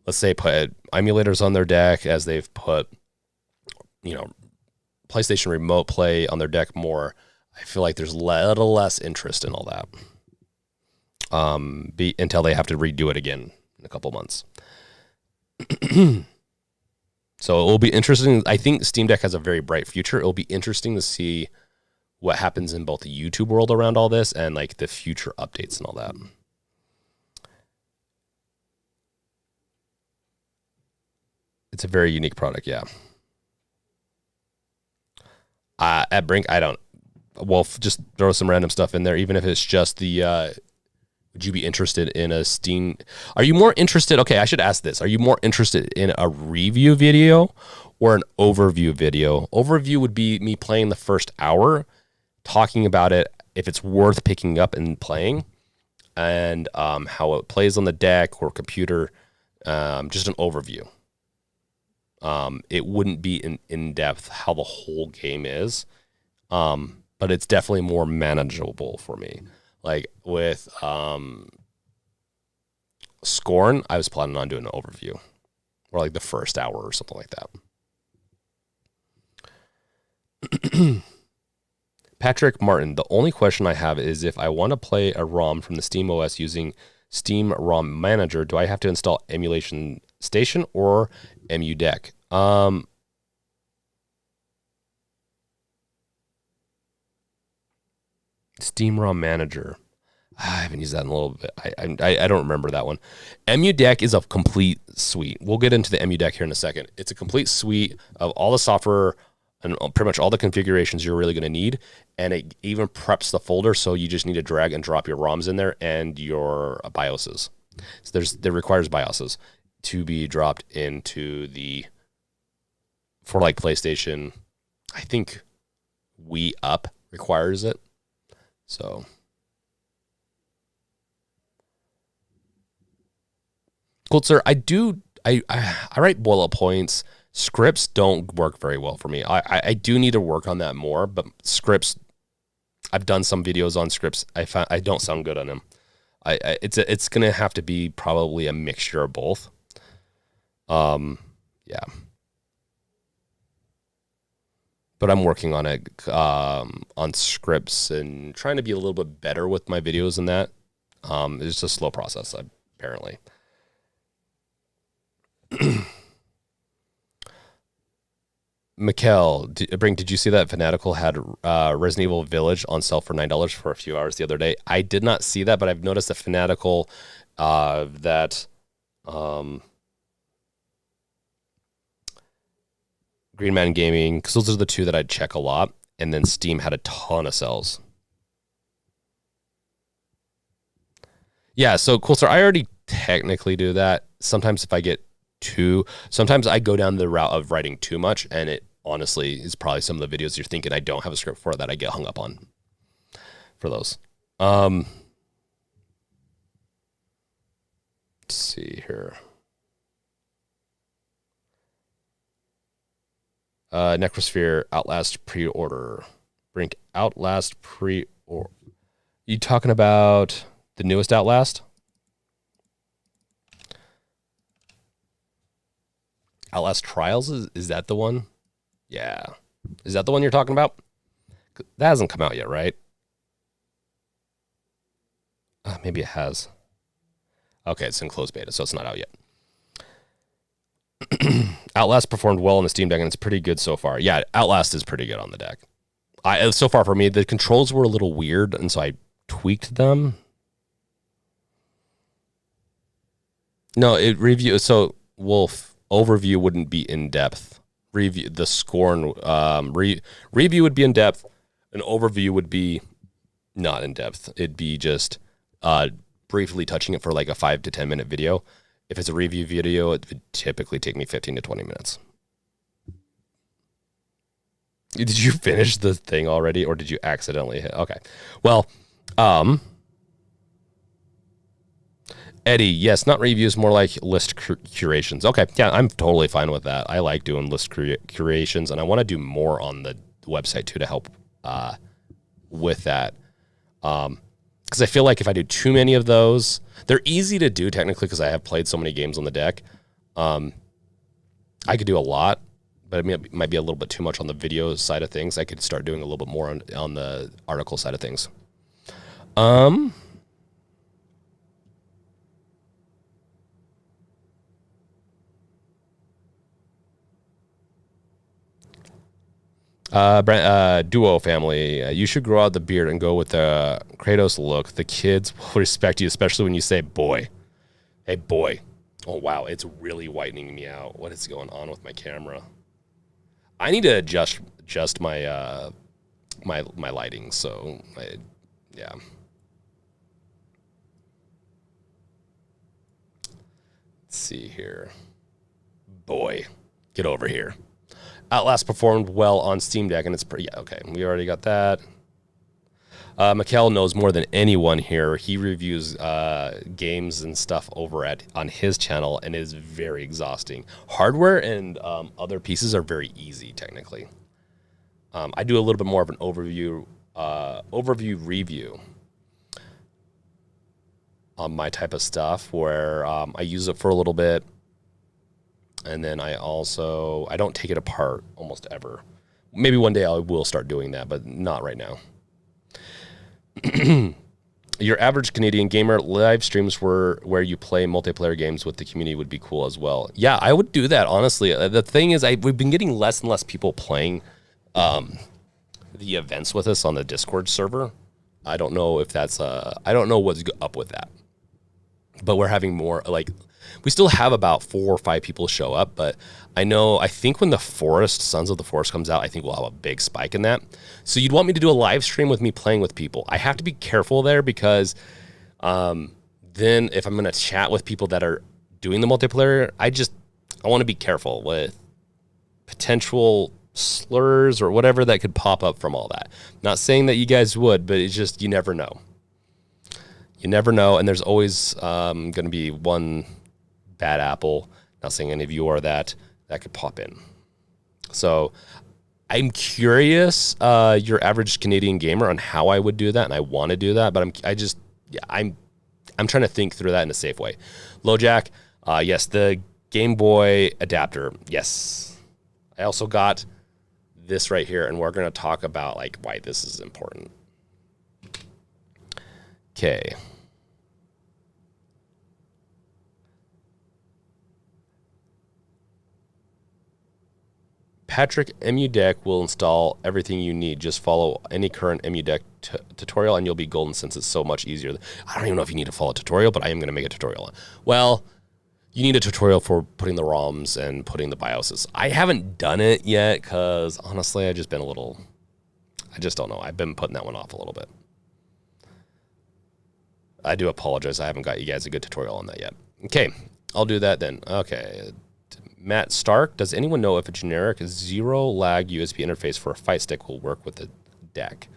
let's say, put emulators on their deck, as they've put, you know, PlayStation Remote Play on their deck more, I feel like there's a little less interest in all that. Until they have to redo it again in a couple months. So it will be interesting. I think Steam Deck has a very bright future. It will be interesting to see what happens in both the YouTube world around all this and like the future updates and all that. It's a very unique product, yeah. At Brink, I don't. Well, just throw some random stuff in there, even if it's just the. Would you be interested in a Steam? Are you more interested? Okay, I should ask this. Are you more interested in a review video or an overview video? Overview would be me playing the first hour, talking about it, if it's worth picking up and playing, and how it plays on the deck or computer. Just an overview. It wouldn't be in depth how the whole game is, but it's definitely more manageable for me. Like with Scorn, I was planning on doing an overview, or like the first hour or something like that. Patrick Martin, the only question I have is if I want to play a ROM from the Steam OS using Steam ROM Manager, do I have to install Emulation Station or EmuDeck? Steam ROM Manager. I haven't used that in a little bit. I don't remember that one. EmuDeck is a complete suite. We'll get into the EmuDeck here in a second. It's a complete suite of all the software and pretty much all the configurations you're really going to need. And it even preps the folder, so you just need to drag and drop your ROMs in there and your BIOSes. So there requires BIOSes to be dropped into the, for like PlayStation, I think Wii Up requires it. So cool, sir. I write bullet points. Scripts don't work very well for me. I do need to work on that more, but scripts, I've done some videos on scripts. I don't sound good on them. It's gonna have to be probably a mixture of both. Yeah. But I'm working on it, on scripts and trying to be a little bit better with my videos and that. It's a slow process, apparently. Mikkel, did you see that Fanatical had Resident Evil Village on sale for $9 for a few hours the other day? I did not see that, but I've noticed that Fanatical, that Green Man Gaming, because those are the two that I check a lot, and then Steam had a ton of sales. Yeah, so cool, sir. I already technically do that. Sometimes if I get sometimes I go down the route of writing too much, and honestly is probably some of the videos you're thinking I don't have a script for that I get hung up on for those. Let's see here. Necrosphere Outlast pre-order. Brink Outlast pre-order. You talking about the newest Outlast? Outlast Trials, is that the one? Yeah. Is that the one you're talking about? That hasn't come out yet, right? Maybe it has. Okay, it's in closed beta, so it's not out yet. Outlast performed well on the Steam Deck, and it's pretty good so far. Yeah, Outlast is pretty good on the deck. So far for me, the controls were a little weird, and so I tweaked them. No, Wolf, overview wouldn't be in depth. Review, the scorn, review would be in depth. An overview would be not in depth. It'd be just briefly touching it for like a 5 to 10 minute video. If it's a review video, it would typically take me 15 to 20 minutes. Did you finish the thing already, or did you accidentally hit? Okay. Well, Eddie, yes, not reviews, more like list curations. Okay, yeah, I'm totally fine with that. I like doing list curations, and I want to do more on the website too to help with that. Because I feel like if I do too many of those, they're easy to do technically because I have played so many games on the deck. I could do a lot, but it might be a little bit too much on the video side of things. I could start doing a little bit more on the article side of things. Duo family, you should grow out the beard and go with the Kratos look. The kids will respect you, especially when you say boy. Hey, boy. Oh, wow. It's really whitening me out. What is going on with my camera? I need to adjust my my lighting. So, yeah. Let's see here. Boy, get over here. Outlast performed well on Steam Deck, and it's pretty, yeah, okay, we already got that. Mikkel knows more than anyone here. He reviews games and stuff over on his channel, and it is very exhausting. Hardware and other pieces are very easy, technically. I do a little bit more of an overview review on my type of stuff, where I use it for a little bit. And then I don't take it apart almost ever. Maybe one day I will start doing that, but not right now. Your average Canadian gamer live streams where you play multiplayer games with the community would be cool as well. Yeah, I would do that, honestly. The thing is, we've been getting less and less people playing the events with us on the Discord server. I don't know if that's I don't know what's up with that. But we're having more, like, we still have about 4 or 5 people show up, but I think when the Sons of the Forest comes out, I think we'll have a big spike in that. So you'd want me to do a live stream with me playing with people. I have to be careful there because then if I'm going to chat with people that are doing the multiplayer, I want to be careful with potential slurs or whatever that could pop up from all that. Not saying that you guys would, but it's just, you never know. You never know, and there's always going to be one bad apple, not saying any of you are that could pop in. So I'm curious, your average Canadian gamer, on how I would do that, and I want to do that, but I'm trying to think through that in a safe way. LoJack, yes, the Game Boy adapter, yes. I also got this right here, and we're going to talk about like why this is important. Okay. Patrick, EmuDeck will install everything you need. Just follow any current EmuDeck tutorial and you'll be golden since it's so much easier. I don't even know if you need to follow a tutorial, but I am going to make a tutorial. Well, you need a tutorial for putting the ROMs and putting the BIOSes. I haven't done it yet because, honestly, I just don't know. I've been putting that one off a little bit. I do apologize. I haven't got you guys a good tutorial on that yet. Okay, I'll do that then. Okay, Matt Stark, does anyone know if a generic zero lag USB interface for a fight stick will work with the deck?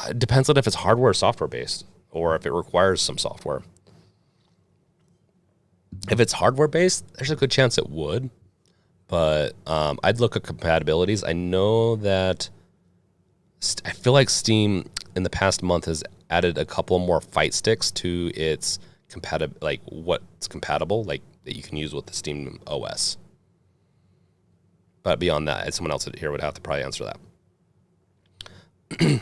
It depends on if it's hardware or software based, or if it requires some software. If it's hardware based, there's a good chance it would, but I'd look at compatibilities. I know that I feel like Steam in the past month has added a couple more fight sticks to its like what's compatible, like that you can use with the Steam OS. But beyond that, someone else here would have to probably answer that.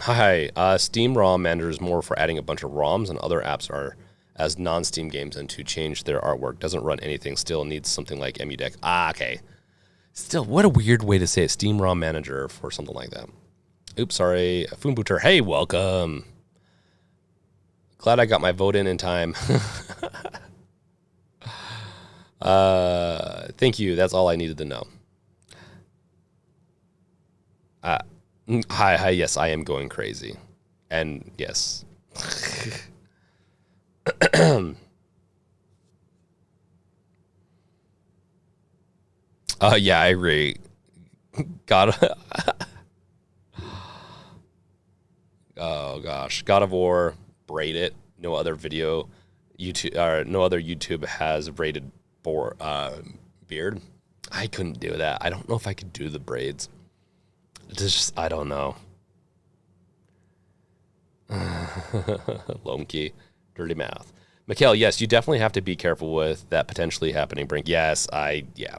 Hi. Steam ROM Manager is more for adding a bunch of ROMs, and other apps are as non-Steam games and to change their artwork. Doesn't run anything, still needs something like EmuDeck. Okay. Still, what a weird way to say it. Steam ROM Manager for something like that. Oops, sorry. Foonbooter, hey, welcome. Glad I got my vote in time. Thank you. That's all I needed to know. Hi. Yes, I am going crazy. And yes. Yeah, I agree. God. Oh gosh, God of War, braid it. No other video, YouTube or no other YouTube has braided beard. I couldn't do that. I don't know if I could do the braids. It's just I don't know. Lone key, dirty mouth. Mikhail, yes, you definitely have to be careful with that potentially happening. Brink, yes, yeah.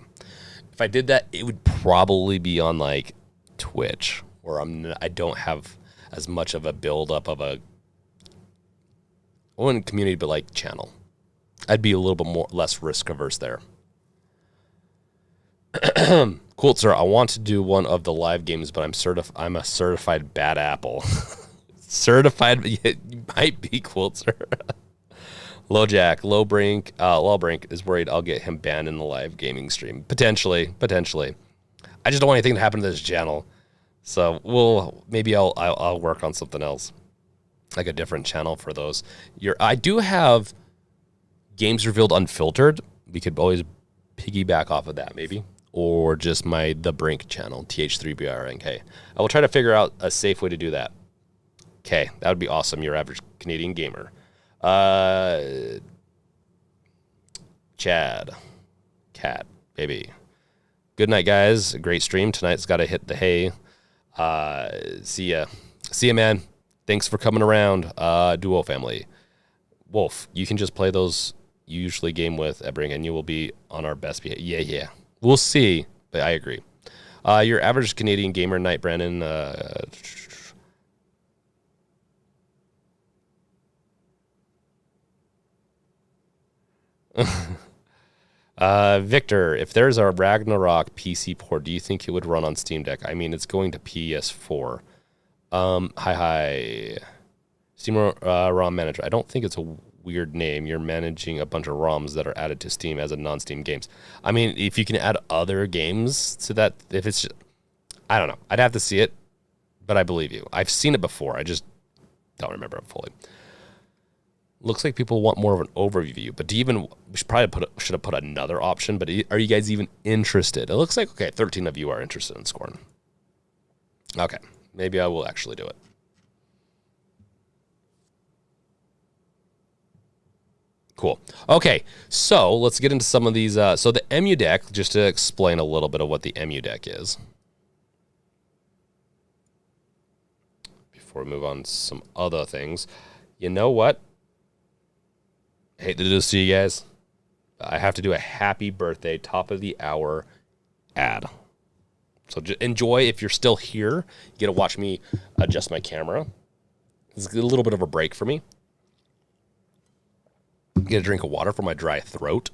If I did that, it would probably be on like Twitch, where I don't have as much of a build-up of a, I wouldn't community, but like channel. I'd be a little bit less risk-averse there. Cool, sir. I want to do one of the live games, but I'm a certified bad apple. Certified, you might be cool, sir. LoJack, Lawbrink is worried I'll get him banned in the live gaming stream. Potentially. I just don't want anything to happen to this channel. So maybe I'll work on something else, like a different channel for those. I do have games revealed unfiltered. We could always piggyback off of that maybe, or just the Brink channel, TH3BRNK. I will try to figure out a safe way to do that. Okay, that would be awesome. Your average Canadian gamer. Chad, cat, baby. Good night, guys. Great stream tonight's got to hit the hay. See ya, man. Thanks for coming around. Duo family. Wolf, you can just play those you usually game with at Bring, and you will be on our best behavior. Yeah. We'll see, but I agree. Your average Canadian gamer night, Brandon. Victor, if there's a Ragnarok PC port, do you think it would run on Steam Deck? I mean, it's going to PS4. Hi. Steam ROM Manager. I don't think it's a weird name. You're managing a bunch of ROMs that are added to Steam as a non-Steam games. I mean, if you can add other games to that, if it's just, I don't know. I'd have to see it, but I believe you. I've seen it before. I just don't remember it fully. Looks like people want more of an overview, but we should probably should have put another option, but are you guys even interested? It looks like, okay, 13 of you are interested in Scorn. Okay, maybe I will actually do it. Cool. Okay, so let's get into some of these. So the EmuDeck, just to explain a little bit of what the EmuDeck is. Before we move on to some other things. You know what? I hate to do this to you guys. I have to do a happy birthday, top of the hour ad. So just enjoy. If you're still here, you get to watch me adjust my camera. It's a little bit of a break for me. Get a drink of water for my dry throat.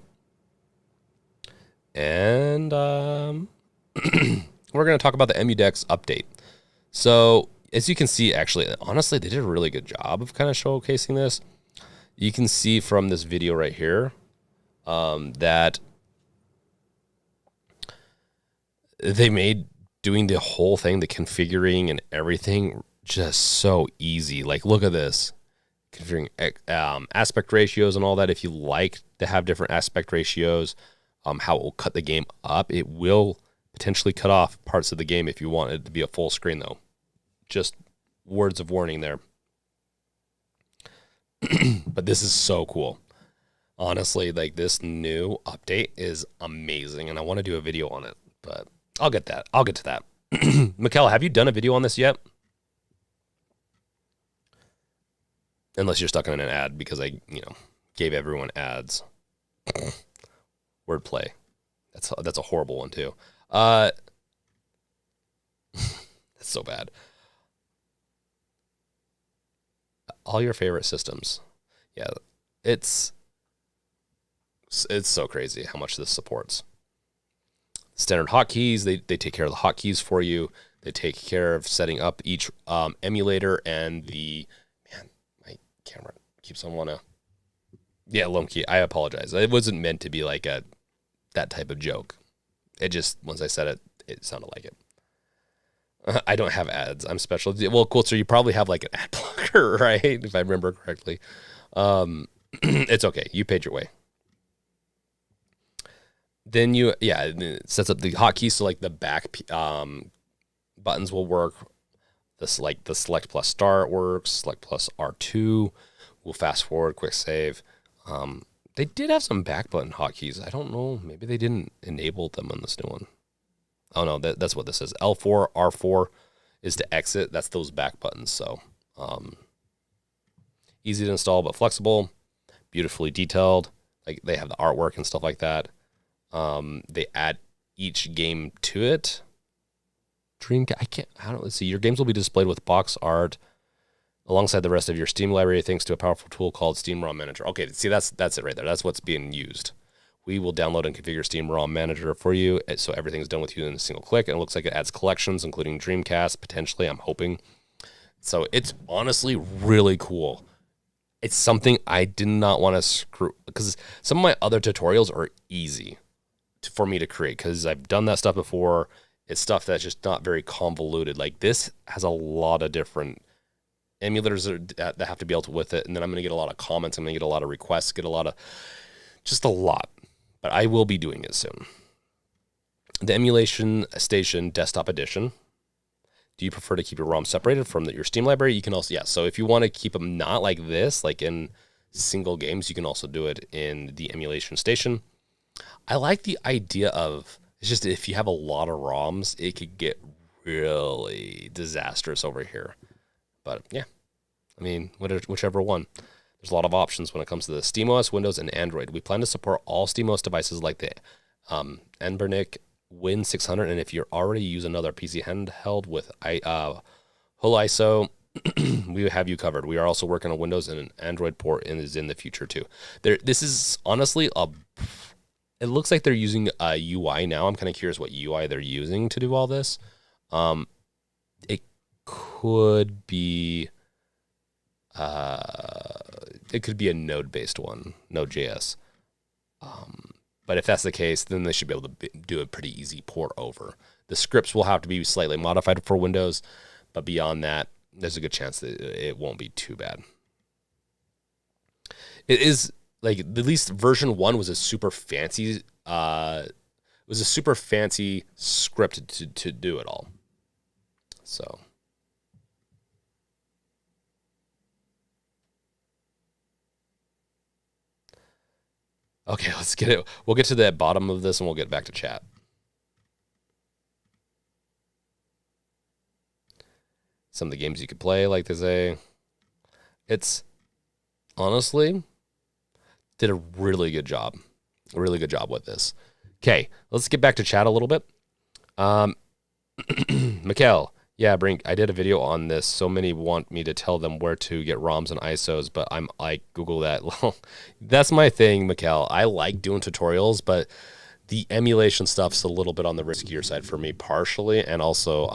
And we're going to talk about the EmuDeck's update. So as you can see, actually, honestly, they did a really good job of kind of showcasing this. You can see from this video right here that they made doing the whole thing, the configuring and everything, just so easy. Like, look at this. Configuring aspect ratios and all that. If you like to have different aspect ratios, how it will cut the game up. It will potentially cut off parts of the game if you want it to be a full screen, though. Just words of warning there. But this is so cool. Honestly, like, this new update is amazing, and I want to do a video on it, but I'll get that. I'll get to that. Mikkel, have you done a video on this yet? Unless you're stuck in an ad because I, gave everyone ads. Wordplay. That's a horrible one too. That's so bad. All your favorite systems. Yeah, it's so crazy how much this supports. Standard hotkeys, they take care of the hotkeys for you. They take care of setting up each emulator and my camera keeps on lone key. I apologize. It wasn't meant to be like that type of joke. It just, once I said it, it sounded like it. I don't have ads. I'm special. Well, cool. So you probably have like an ad blocker, right? If I remember correctly. It's okay. You paid your way. Then it sets up the hotkeys. So like the back buttons will work. The select plus start works. Select plus R2 will fast forward, quick save. They did have some back button hotkeys. I don't know. Maybe they didn't enable them on this new one. Oh no, that's what this is. L4, R4 is to exit. That's those back buttons. So easy to install but flexible, beautifully detailed. Like, they have the artwork and stuff like that. They add each game to it. Let's see. Your games will be displayed with box art alongside the rest of your Steam library thanks to a powerful tool called Steam ROM Manager. Okay, see, that's it right there. That's what's being used. We will download and configure Steam ROM Manager for you, so everything's done with you in a single click, and it looks like it adds collections, including Dreamcast, potentially, I'm hoping. So it's honestly really cool. It's something I did not want to screw, because some of my other tutorials are easy for me to create, because I've done that stuff before. It's stuff that's just not very convoluted. Like, this has a lot of different emulators that have to be able to with it, and then I'm going to get a lot of comments, I'm going to get a lot of requests, just a lot. But I will be doing it soon. The Emulation Station Desktop Edition. Do you prefer to keep your ROM separated from your Steam library? You can also, so if you want to keep them not like this, like in single games, you can also do it in the Emulation Station. I like the idea of, it's just if you have a lot of ROMs, it could get really disastrous over here. But yeah, I mean, whichever one. There's a lot of options when it comes to the SteamOS, Windows, and Android. We plan to support all SteamOS devices like the Enbernic Win 600, and if you already use another PC handheld with Hull ISO, we have you covered. We are also working on Windows and an Android port, and is in the future too. This is honestly it looks like they're using a UI now. I'm kind of curious what UI they're using to do all this. It could be a node-based one, Node.js. But if that's the case, then they should be able to do a pretty easy port over. The scripts will have to be slightly modified for Windows, but beyond that, there's a good chance that it won't be too bad. It is, like, at least version 1 was a super fancy script to do it all. So okay, let's get it. We'll get to the bottom of this and we'll get back to chat. Some of the games you could play, like they say. It's honestly did a really good job. A really good job with this. Okay, let's get back to chat a little bit. Mikkel, yeah, Brink, I did a video on this. So many want me to tell them where to get ROMs and ISOs, but I'm like, Google that. That's my thing, Mikkel. I like doing tutorials, but the emulation stuff's a little bit on the riskier side for me, partially, and also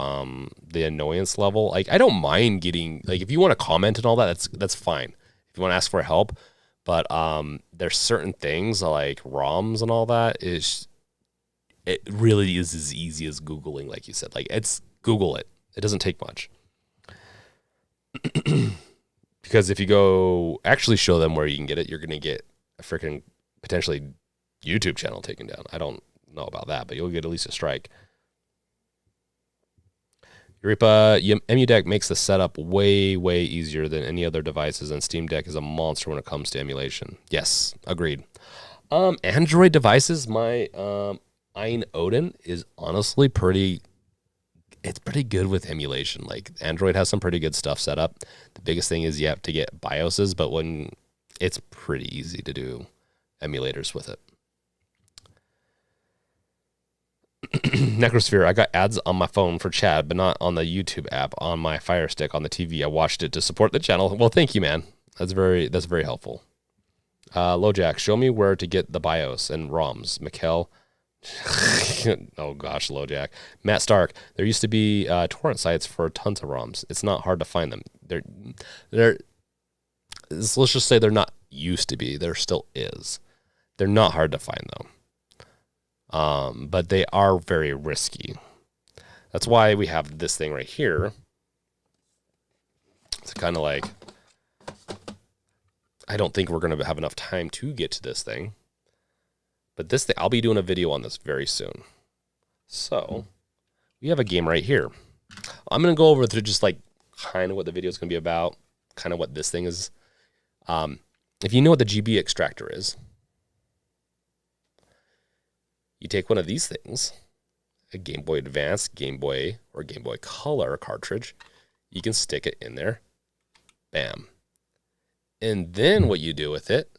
the annoyance level. Like, I don't mind getting, like, if you want to comment and all that, that's fine. If you want to ask for help, but there's certain things like ROMs and all that it really is as easy as Googling, like you said. Like, it's Google it. It doesn't take much. Because if you go actually show them where you can get it, you're going to get a freaking potentially, YouTube channel taken down. I don't know about that, but you'll get at least a strike. Eureka, EmuDeck makes the setup way, way easier than any other devices, and Steam Deck is a monster when it comes to emulation. Yes, agreed. Android devices, my Ein Odin is honestly pretty good with emulation. Like, Android has some pretty good stuff set up. The biggest thing is you have to get BIOSes, but when it's pretty easy to do emulators with it. Necrosphere, I got ads on my phone for Chad, but not on the YouTube app. On my Fire Stick on the TV, I watched it to support the channel. Well, thank you, man. That's very helpful. LoJack, show me where to get the BIOS and ROMs. Mikkel. Oh gosh, LoJack. Matt Stark, there used to be torrent sites for tons of ROMs. It's not hard to find them. Let's just say they're not used to be. There still is. They're not hard to find though. But they are very risky. That's why we have this thing right here. It's kind of like, I don't think we're going to have enough time to get to this thing. But this thing, I'll be doing a video on this very soon. So, we have a game right here. I'm going to go over to just like kind of what the video is going to be about, kind of what this thing is. If you know what the GB extractor is, you take one of these things, a Game Boy Advance, Game Boy, or Game Boy Color cartridge. You can stick it in there. Bam. And then what you do with it,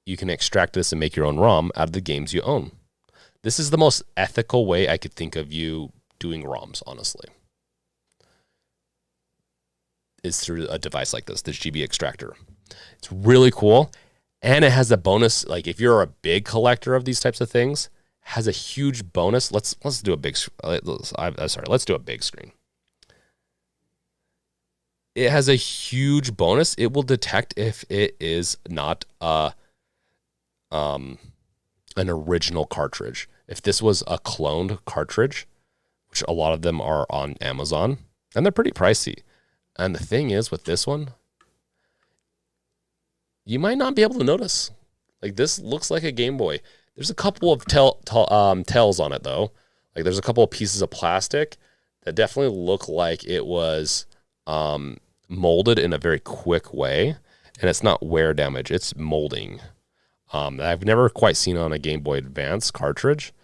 you can extract this and make your own ROM out of the games you own. This is the most ethical way I could think of you doing ROMs, honestly. Is through a device like this GB extractor. It's really cool. And it has a bonus, like if you're a big collector of these types of things, has a huge bonus. Let's do a big, let's do a big screen. It has a huge bonus. It will detect if it is not an original cartridge. If this was a cloned cartridge, which a lot of them are on Amazon, and they're pretty pricey. And the thing is with this one, you might not be able to notice. Like, this looks like a Game Boy. There's a couple of tells on it, though. Like, there's a couple of pieces of plastic that definitely look like it was molded in a very quick way. And it's not wear damage. It's molding. I've never quite seen it on a Game Boy Advance cartridge.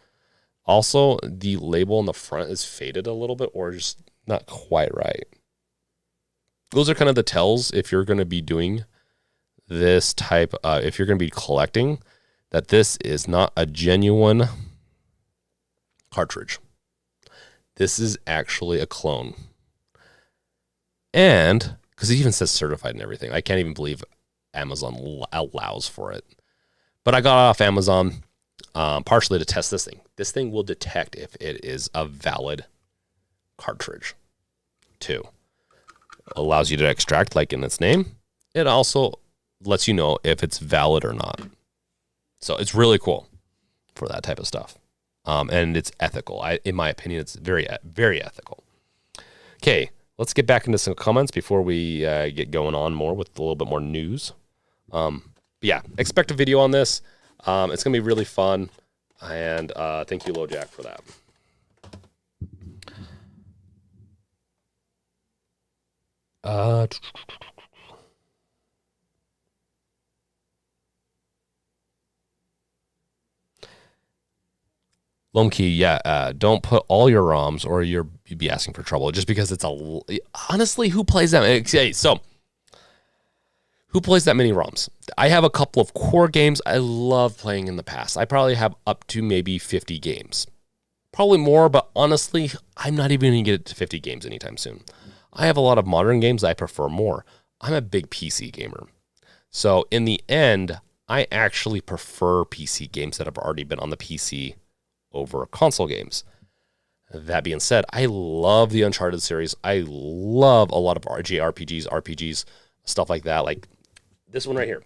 Also, the label on the front is faded a little bit or just not quite right. Those are kind of the tells if you're going to be doing this type, if you're going to be collecting, that this is not a genuine cartridge. This is actually a clone. And, because it even says certified and everything, I can't even believe Amazon allows for it. But I got it off Amazon partially to test this thing. This thing will detect if it is a valid cartridge. 2. Allows you to extract, like in its name. It also lets you know if it's valid or not. So it's really cool for that type of stuff. And it's ethical. In my opinion, it's very, very ethical. Okay, let's get back into some comments before we get going on more with a little bit more news. Yeah, expect a video on this. It's going to be really fun. And thank you, LoJack, for that. Lomkey, yeah, don't put all your ROMs or you'd be asking for trouble just because it's honestly, who plays that? Okay, so who plays that many ROMs? I have a couple of core games I love playing in the past. I probably have up to maybe 50 games. Probably more, but honestly, I'm not even going to get to 50 games anytime soon. I have a lot of modern games I prefer more. I'm a big PC gamer. So in the end, I actually prefer PC games that have already been on the PC over console games. That being said, I love the Uncharted series. I love a lot of RPGs, stuff like that. Like this one right here.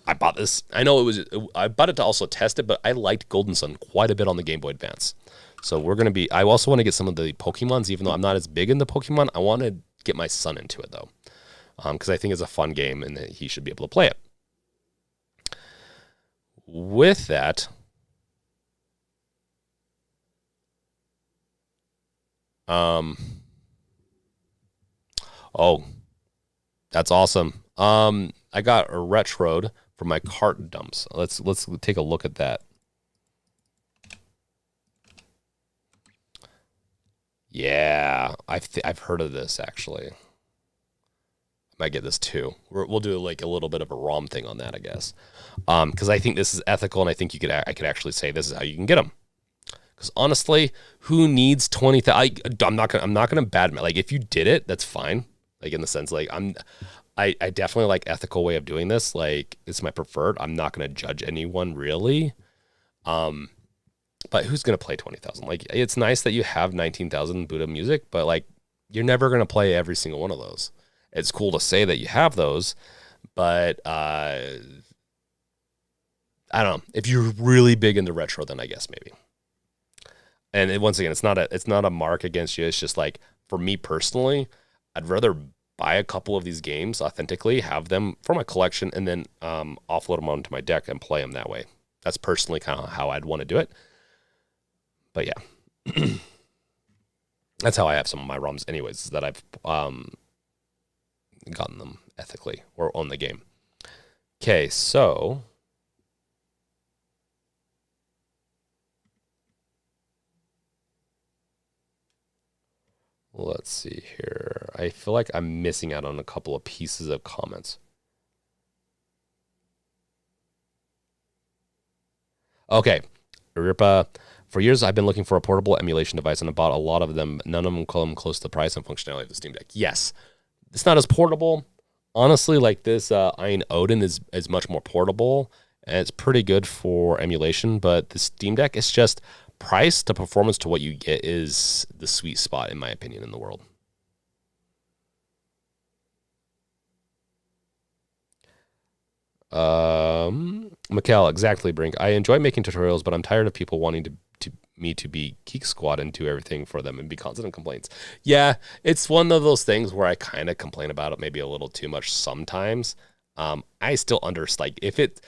I bought this. I know I bought it to also test it, but I liked Golden Sun quite a bit on the Game Boy Advance. So I also want to get some of the Pokemons, even though I'm not as big in the Pokemon. I want to get my son into it though. Because I think it's a fun game and that he should be able to play it. with that, oh, that's awesome. I got a retroed for my cart dumps. Let's take a look at that. Yeah, I've heard of this actually. I might get this too. We'll do like a little bit of a ROM thing on that, I guess, because I think this is ethical, and I think I could actually say this is how you can get them. Because honestly, who needs 20,000? I'm not gonna badmouth. Like if you did it, that's fine. Like in the sense, like I definitely like ethical way of doing this. Like it's my preferred. I'm not gonna judge anyone really. But who's gonna play 20,000? Like it's nice that you have 19,000 Buddha music, but like you're never gonna play every single one of those. It's cool to say that you have those, but I don't know. If you're really big into retro, then I guess maybe. And once again, it's not a mark against you. It's just like for me personally, I'd rather buy a couple of these games authentically, have them for my collection, and then offload them onto my deck and play them that way. That's personally kind of how I'd want to do it. But yeah, that's how I have some of my ROMs anyways, is that I've gotten them ethically or on the game. Okay, so let's see here. I feel like I'm missing out on a couple of pieces of comments. Okay, Ripa. For years, I've been looking for a portable emulation device, and I bought a lot of them. None of them come close to the price and functionality of the Steam Deck. Yes, it's not as portable. Honestly, like this Iron Odin is much more portable, and it's pretty good for emulation, but the Steam Deck is just price to performance to what you get is the sweet spot, in my opinion, in the world. Mikhail, exactly, Brink. I enjoy making tutorials, but I'm tired of people wanting me to be Geek Squad and do everything for them and be constant complaints. Yeah, it's one of those things where I kind of complain about it maybe a little too much sometimes. I still like if it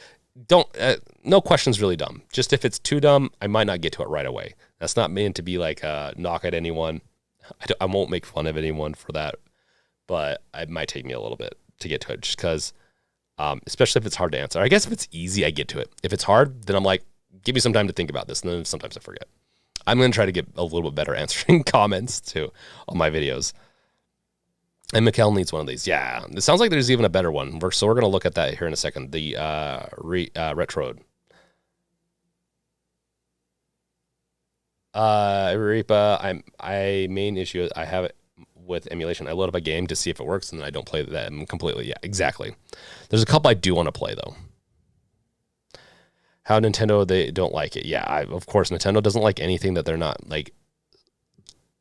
don't no question's really dumb. Just if it's too dumb, I might not get to it right away. That's not meant to be like knock at anyone. I won't make fun of anyone for that, but it might take me a little bit to get to it just because. Especially if it's hard to answer. I guess if it's easy, I get to it. If it's hard, then I'm like, give me some time to think about this. And then sometimes I forget. I'm going to try to get a little bit better answering comments too on my videos. And Mikkel needs one of these. Yeah, it sounds like there's even a better one. So we're going to look at that here in a second. The Retroed. Reaper, I main issue I have it with emulation. I load up a game to see if it works, and then I don't play them completely. Yeah, exactly. There's a couple I do want to play though. How Nintendo, they don't like it. Yeah, of course Nintendo doesn't like anything that they're not like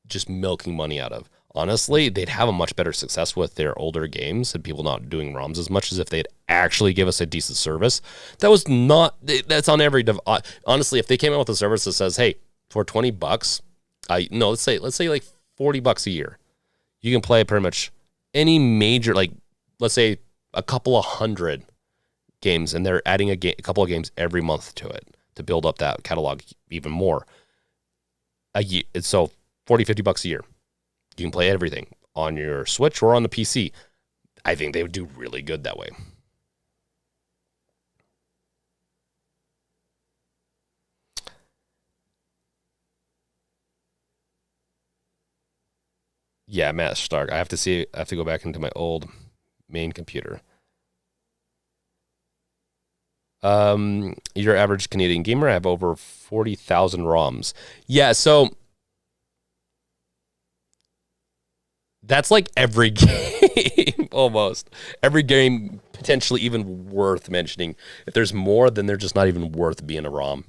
just milking money out of. Honestly, they'd have a much better success with their older games and people not doing ROMs as much as if they'd actually give us a decent service. That's on every honestly, if they came out with a service that says, hey, for $20, let's say like $40 a year, you can play pretty much any major, like let's say a couple of hundred games, and they're adding a couple of games every month to it to build up that catalog even more. So $40-$50 a year. You can play everything on your Switch or on the PC. I think they would do really good that way. Yeah, Matt Stark. I have to go back into my old main computer. Your average Canadian gamer, I have over 40,000 ROMs. Yeah, so that's like every game, almost. Every game potentially even worth mentioning. If there's more, then they're just not even worth being a ROM.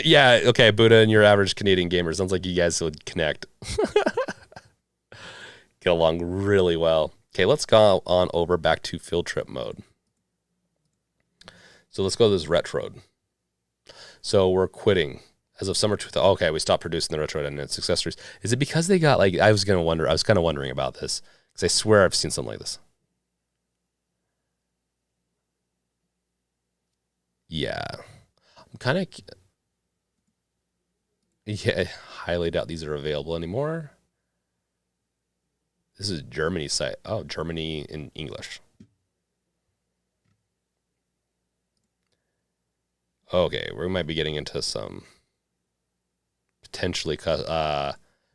Yeah, okay, Buddha and your average Canadian gamer. Sounds like you guys would connect. Get along really well. Okay, let's go on over back to field trip mode. So let's go to this retroed. So we're quitting. As of summer 2000, okay, we stopped producing the retro and its accessories. Is it because they got like? I was kind of wondering about this because I swear I've seen something like this. Yeah, I'm kind of. Yeah, I highly doubt these are available anymore. This is Germany's site. Oh, Germany in English. Okay, we might be getting into some potentially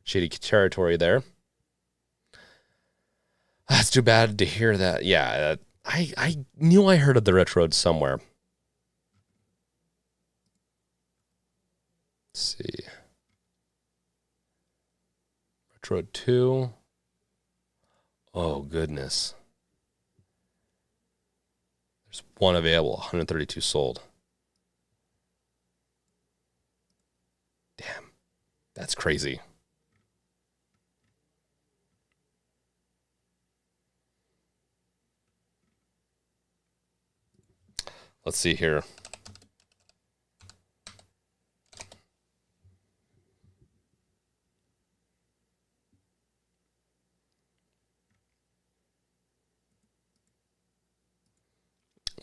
shady territory there. That's too bad to hear that. Yeah, I knew I heard of the Retro somewhere. Let's see. Retro 2. Oh, goodness. There's one available, 132 sold. Damn, that's crazy. Let's see here.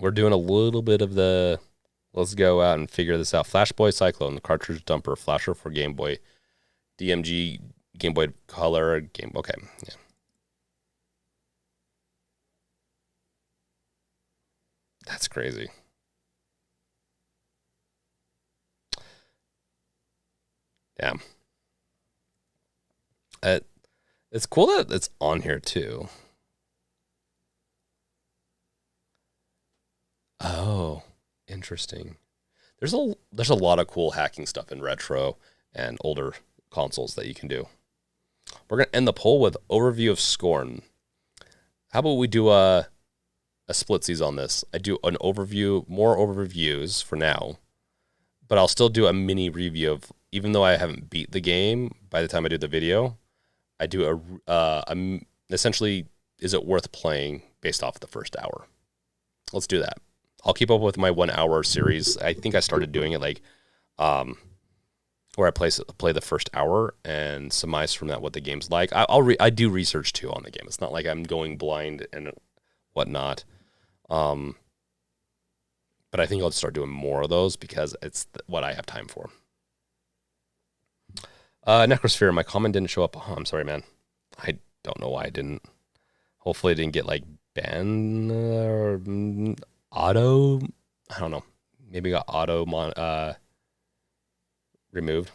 We're doing a little bit of the, let's go out and figure this out. Flash Boy Cyclone, the cartridge dumper, flasher for Game Boy, DMG, Game Boy Color, okay, yeah. That's crazy. Yeah. It's cool that it's on here too. Oh, interesting. There's a lot of cool hacking stuff in retro and older consoles that you can do. We're gonna end the poll with overview of Scorn. How about we do a splitsies on this? I do an overview, more overviews for now, but I'll still do a mini review of, even though I haven't beat the game by the time I do the video, I do essentially, is it worth playing based off the first hour? Let's do that. I'll keep up with my 1 hour series. I think I started doing it like, where I play the first hour and surmise from that what the game's like. I do research too on the game. It's not like I'm going blind and whatnot. But I think I'll start doing more of those because it's what I have time for. Necrosphere, my comment didn't show up. Oh, I'm sorry, man. I don't know why I didn't. Hopefully, I didn't get like banned or auto. I don't know. Maybe got auto removed.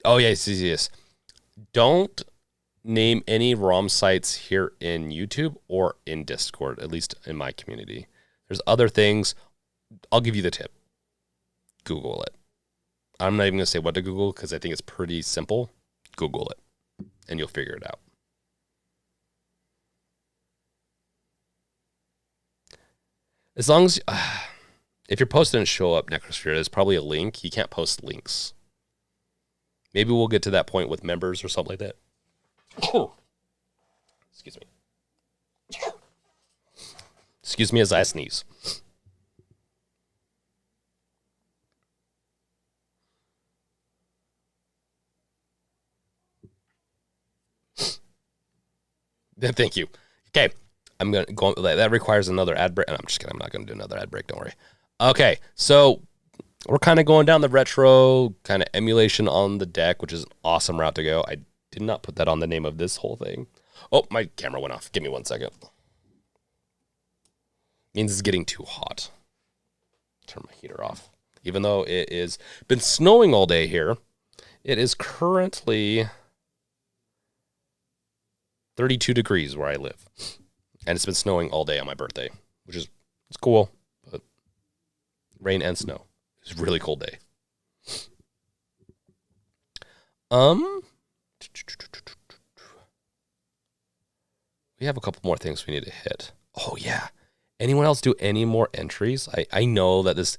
Oh yes. Don't name any ROM sites here in YouTube or in Discord, at least in my community. There's other things. I'll give you the tip. Google it. I'm not even going to say what to Google because I think it's pretty simple. Google it, and you'll figure it out. As long as, if your post didn't show up, Necrosphere, there's probably a link. You can't post links. Maybe we'll get to that point with members or something like that. Excuse me. Excuse me as I sneeze. Thank you. Okay. I'm going to go. That requires another ad break. I'm just kidding. I'm not going to do another ad break. Don't worry. Okay. So we're kind of going down the retro kind of emulation on the deck, which is an awesome route to go. I did not put that on the name of this whole thing. Oh, my camera went off. Give me 1 second. Means it's getting too hot. Turn my heater off. Even though it is been snowing all day here, it is currently 32 degrees where I live. And it's been snowing all day on my birthday, which is, it's cool, but rain and snow. It's a really cold day. We have a couple more things we need to hit. Oh, yeah. Anyone else do any more entries? I know that this,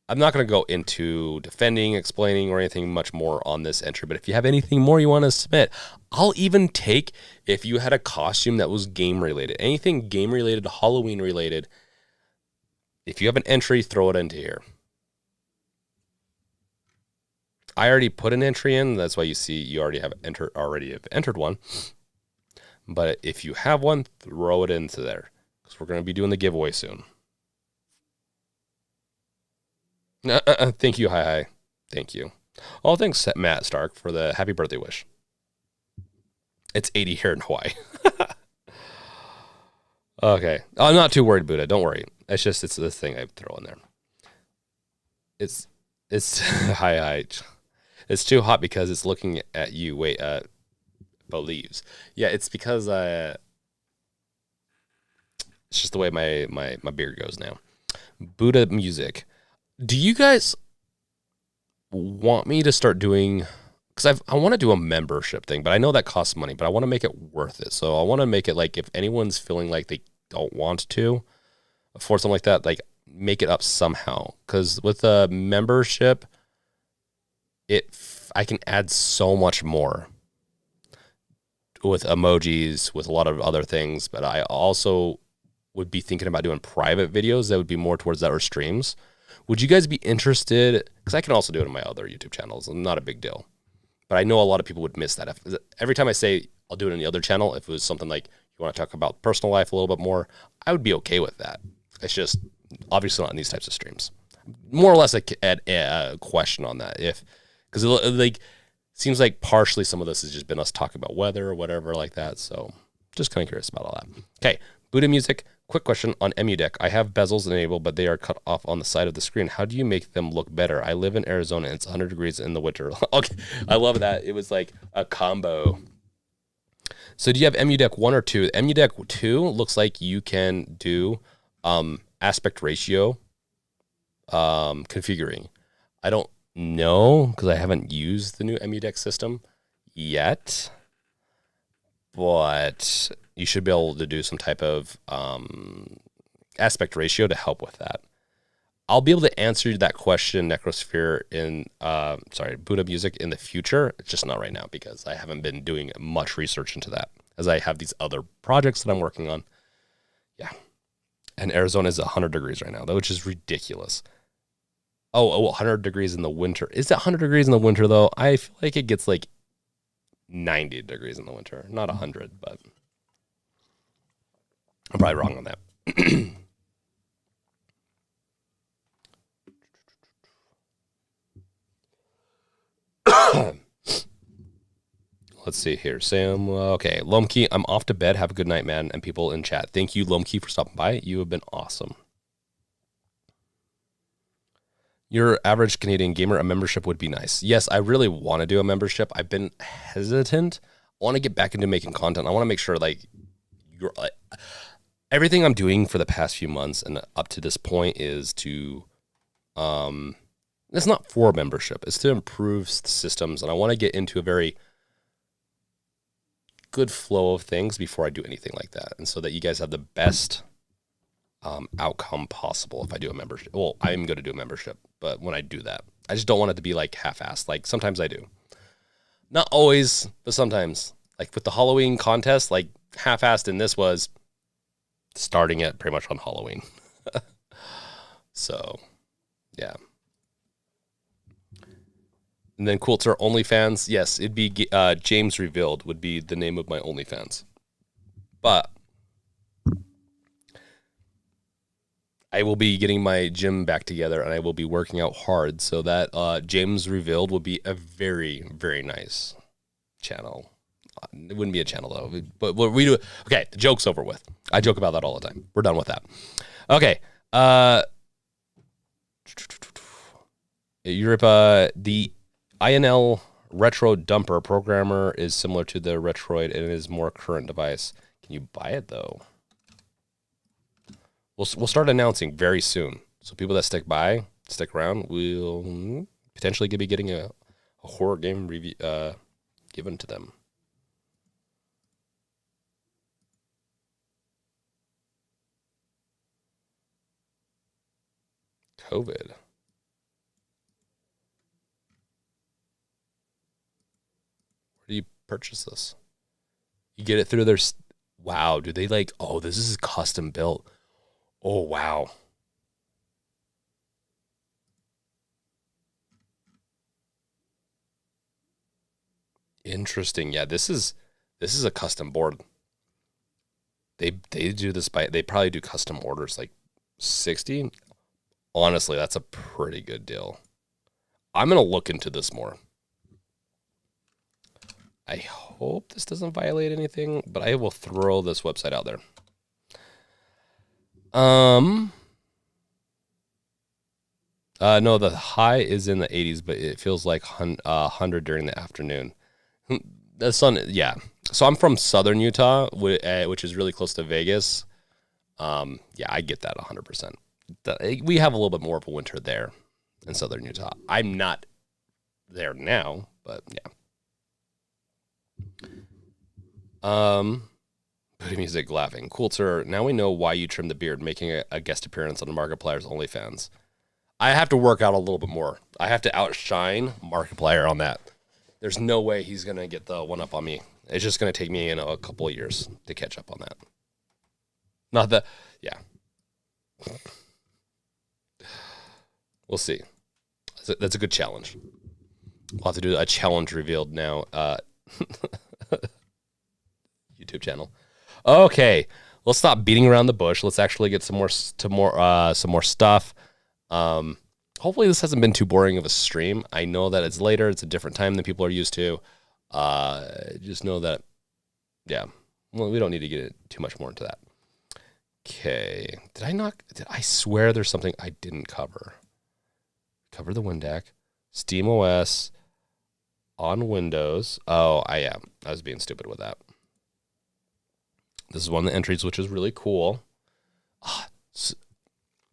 I'm not going to go into defending, explaining, or anything much more on this entry, but if you have anything more you want to submit, I'll even take if you had a costume that was game related, anything game related, Halloween related, If you have an entry, throw it into here. I already put an entry in. That's why you see you already have entered one. But if you have one, throw it into there, because we're going to be doing the giveaway soon. Thank you, hi. Thank you. Oh, thanks, Matt Stark, for the happy birthday wish. It's 80 here in Hawaii. Okay. I'm not too worried, Buddha. Don't worry. It's this thing I throw in there. It's hi. It's too hot because it's looking at you. Wait, believes. Yeah, it's because it's just the way my beard goes now. Buddha music. Do you guys want me to start doing, because I want to do a membership thing, but I know that costs money, but I want to make it worth it. So I want to make it like, if anyone's feeling like they don't want to afford something like that, like make it up somehow. Because with a membership, I can add so much more with emojis, with a lot of other things. But I also would be thinking about doing private videos that would be more towards that, or streams. Would you guys be interested? Because I can also do it on my other YouTube channels. Not a big deal. But I know a lot of people would miss that. Every time I say I'll do it on the other channel, if it was something like you want to talk about personal life a little bit more, I would be okay with that. It's just obviously not in these types of streams. More or less a question on that. Because like seems like partially some of this has just been us talking about weather or whatever like that. So just kind of curious about all that. Okay, Buddha music. Quick question on EmuDeck. I have bezels enabled, but they are cut off on the side of the screen. How do you make them look better? I live in Arizona and it's 100 degrees in the winter. Okay, I love that. It was like a combo. So do you have EmuDeck 1 or 2? EmuDeck 2 looks like you can do aspect ratio configuring. I don't know because I haven't used the new EmuDeck system yet, but you should be able to do some type of aspect ratio to help with that. I'll be able to answer that question, Necrosphere, in Buddha music in the future. It's just not right now because I haven't been doing much research into that, as I have these other projects that I'm working on. Yeah. And Arizona is 100 degrees right now, though, which is ridiculous. Oh, 100 degrees in the winter. Is it 100 degrees in the winter, though? I feel like it gets like 90 degrees in the winter. Not 100, but I'm probably wrong on that. Let's see here. Sam, okay. Lomkey, I'm off to bed. Have a good night, man. And people in chat. Thank you, Lomkey, for stopping by. You have been awesome. Your average Canadian gamer, a membership would be nice. Yes, I really want to do a membership. I've been hesitant. I want to get back into making content. I want to make sure like everything I'm doing for the past few months and up to this point is to it's not for membership. It's to improve systems, and I want to get into a very good flow of things before I do anything like that, and so that you guys have the best outcome possible if I do a membership. Well, I'm going to do a membership, but when I do that, I just don't want it to be like half-assed. Like sometimes I do. Not always, but sometimes. Like with the Halloween contest, like half-assed, and this was starting it pretty much on Halloween. So, yeah. And then Quilter OnlyFans. Yes, it'd be James Revealed would be the name of my OnlyFans. But I will be getting my gym back together, and I will be working out hard, so that James Revealed will be a very, very nice channel. It wouldn't be a channel, though. But what we do... Okay, the joke's over with. I joke about that all the time. We're done with that. Okay. Europe, the INL Retro Dumper programmer is similar to the Retroid and is more current device. Can you buy it, though? We'll start announcing very soon. So people that stick around, will potentially be getting a horror game review given to them. COVID. Where do you purchase this? You get it through their... Wow, do they like... Oh, this is custom built. Oh, wow. Interesting. Yeah, this is a custom board. They do this they probably do custom orders like 60. Honestly, that's a pretty good deal. I'm gonna look into this more. I hope this doesn't violate anything, but I will throw this website out there. No, the high is in the 80s, but it feels like 100 during the afternoon. The sun, yeah. So I'm from southern Utah, which is really close to Vegas. Yeah, I get that 100%. We have a little bit more of a winter there in southern Utah. I'm not there now, but yeah. Booty music laughing. Coulter, now we know why you trimmed the beard, making a guest appearance on the Markiplier's OnlyFans. I have to work out a little bit more. I have to outshine Markiplier on that. There's no way he's going to get the one up on me. It's just going to take me a couple of years to catch up on that. Not that, yeah. We'll see. That's a good challenge. We'll have to do a challenge revealed now. YouTube channel. Okay, let's stop beating around the bush. Let's actually get some more stuff. Hopefully this hasn't been too boring of a stream. I know that it's later. It's a different time than people are used to. Just know that, yeah. Well, we don't need to get too much more into that. Okay. Did I swear there's something I didn't cover? Cover the WinDeck. SteamOS on Windows. Oh, I am. I was being stupid with that. This is one of the entries, which is really cool.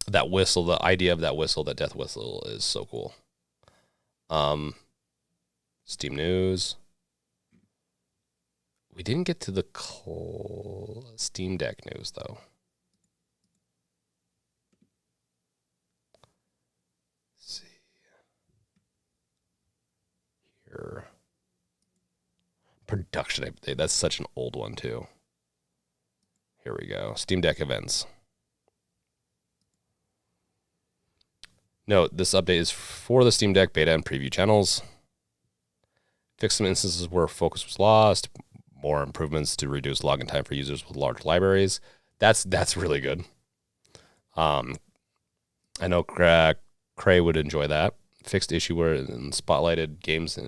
That whistle, the idea of that whistle, that death whistle is so cool. Steam News. We didn't get to the Steam Deck news, though. Let's see. Here. Production update. That's such an old one, too. Here we go. Steam Deck events. Note, this update is for the Steam Deck beta and preview channels. Fix some instances where focus was lost. More improvements to reduce login time for users with large libraries. That's really good. I know Cray would enjoy that. Fixed issue where in spotlighted games.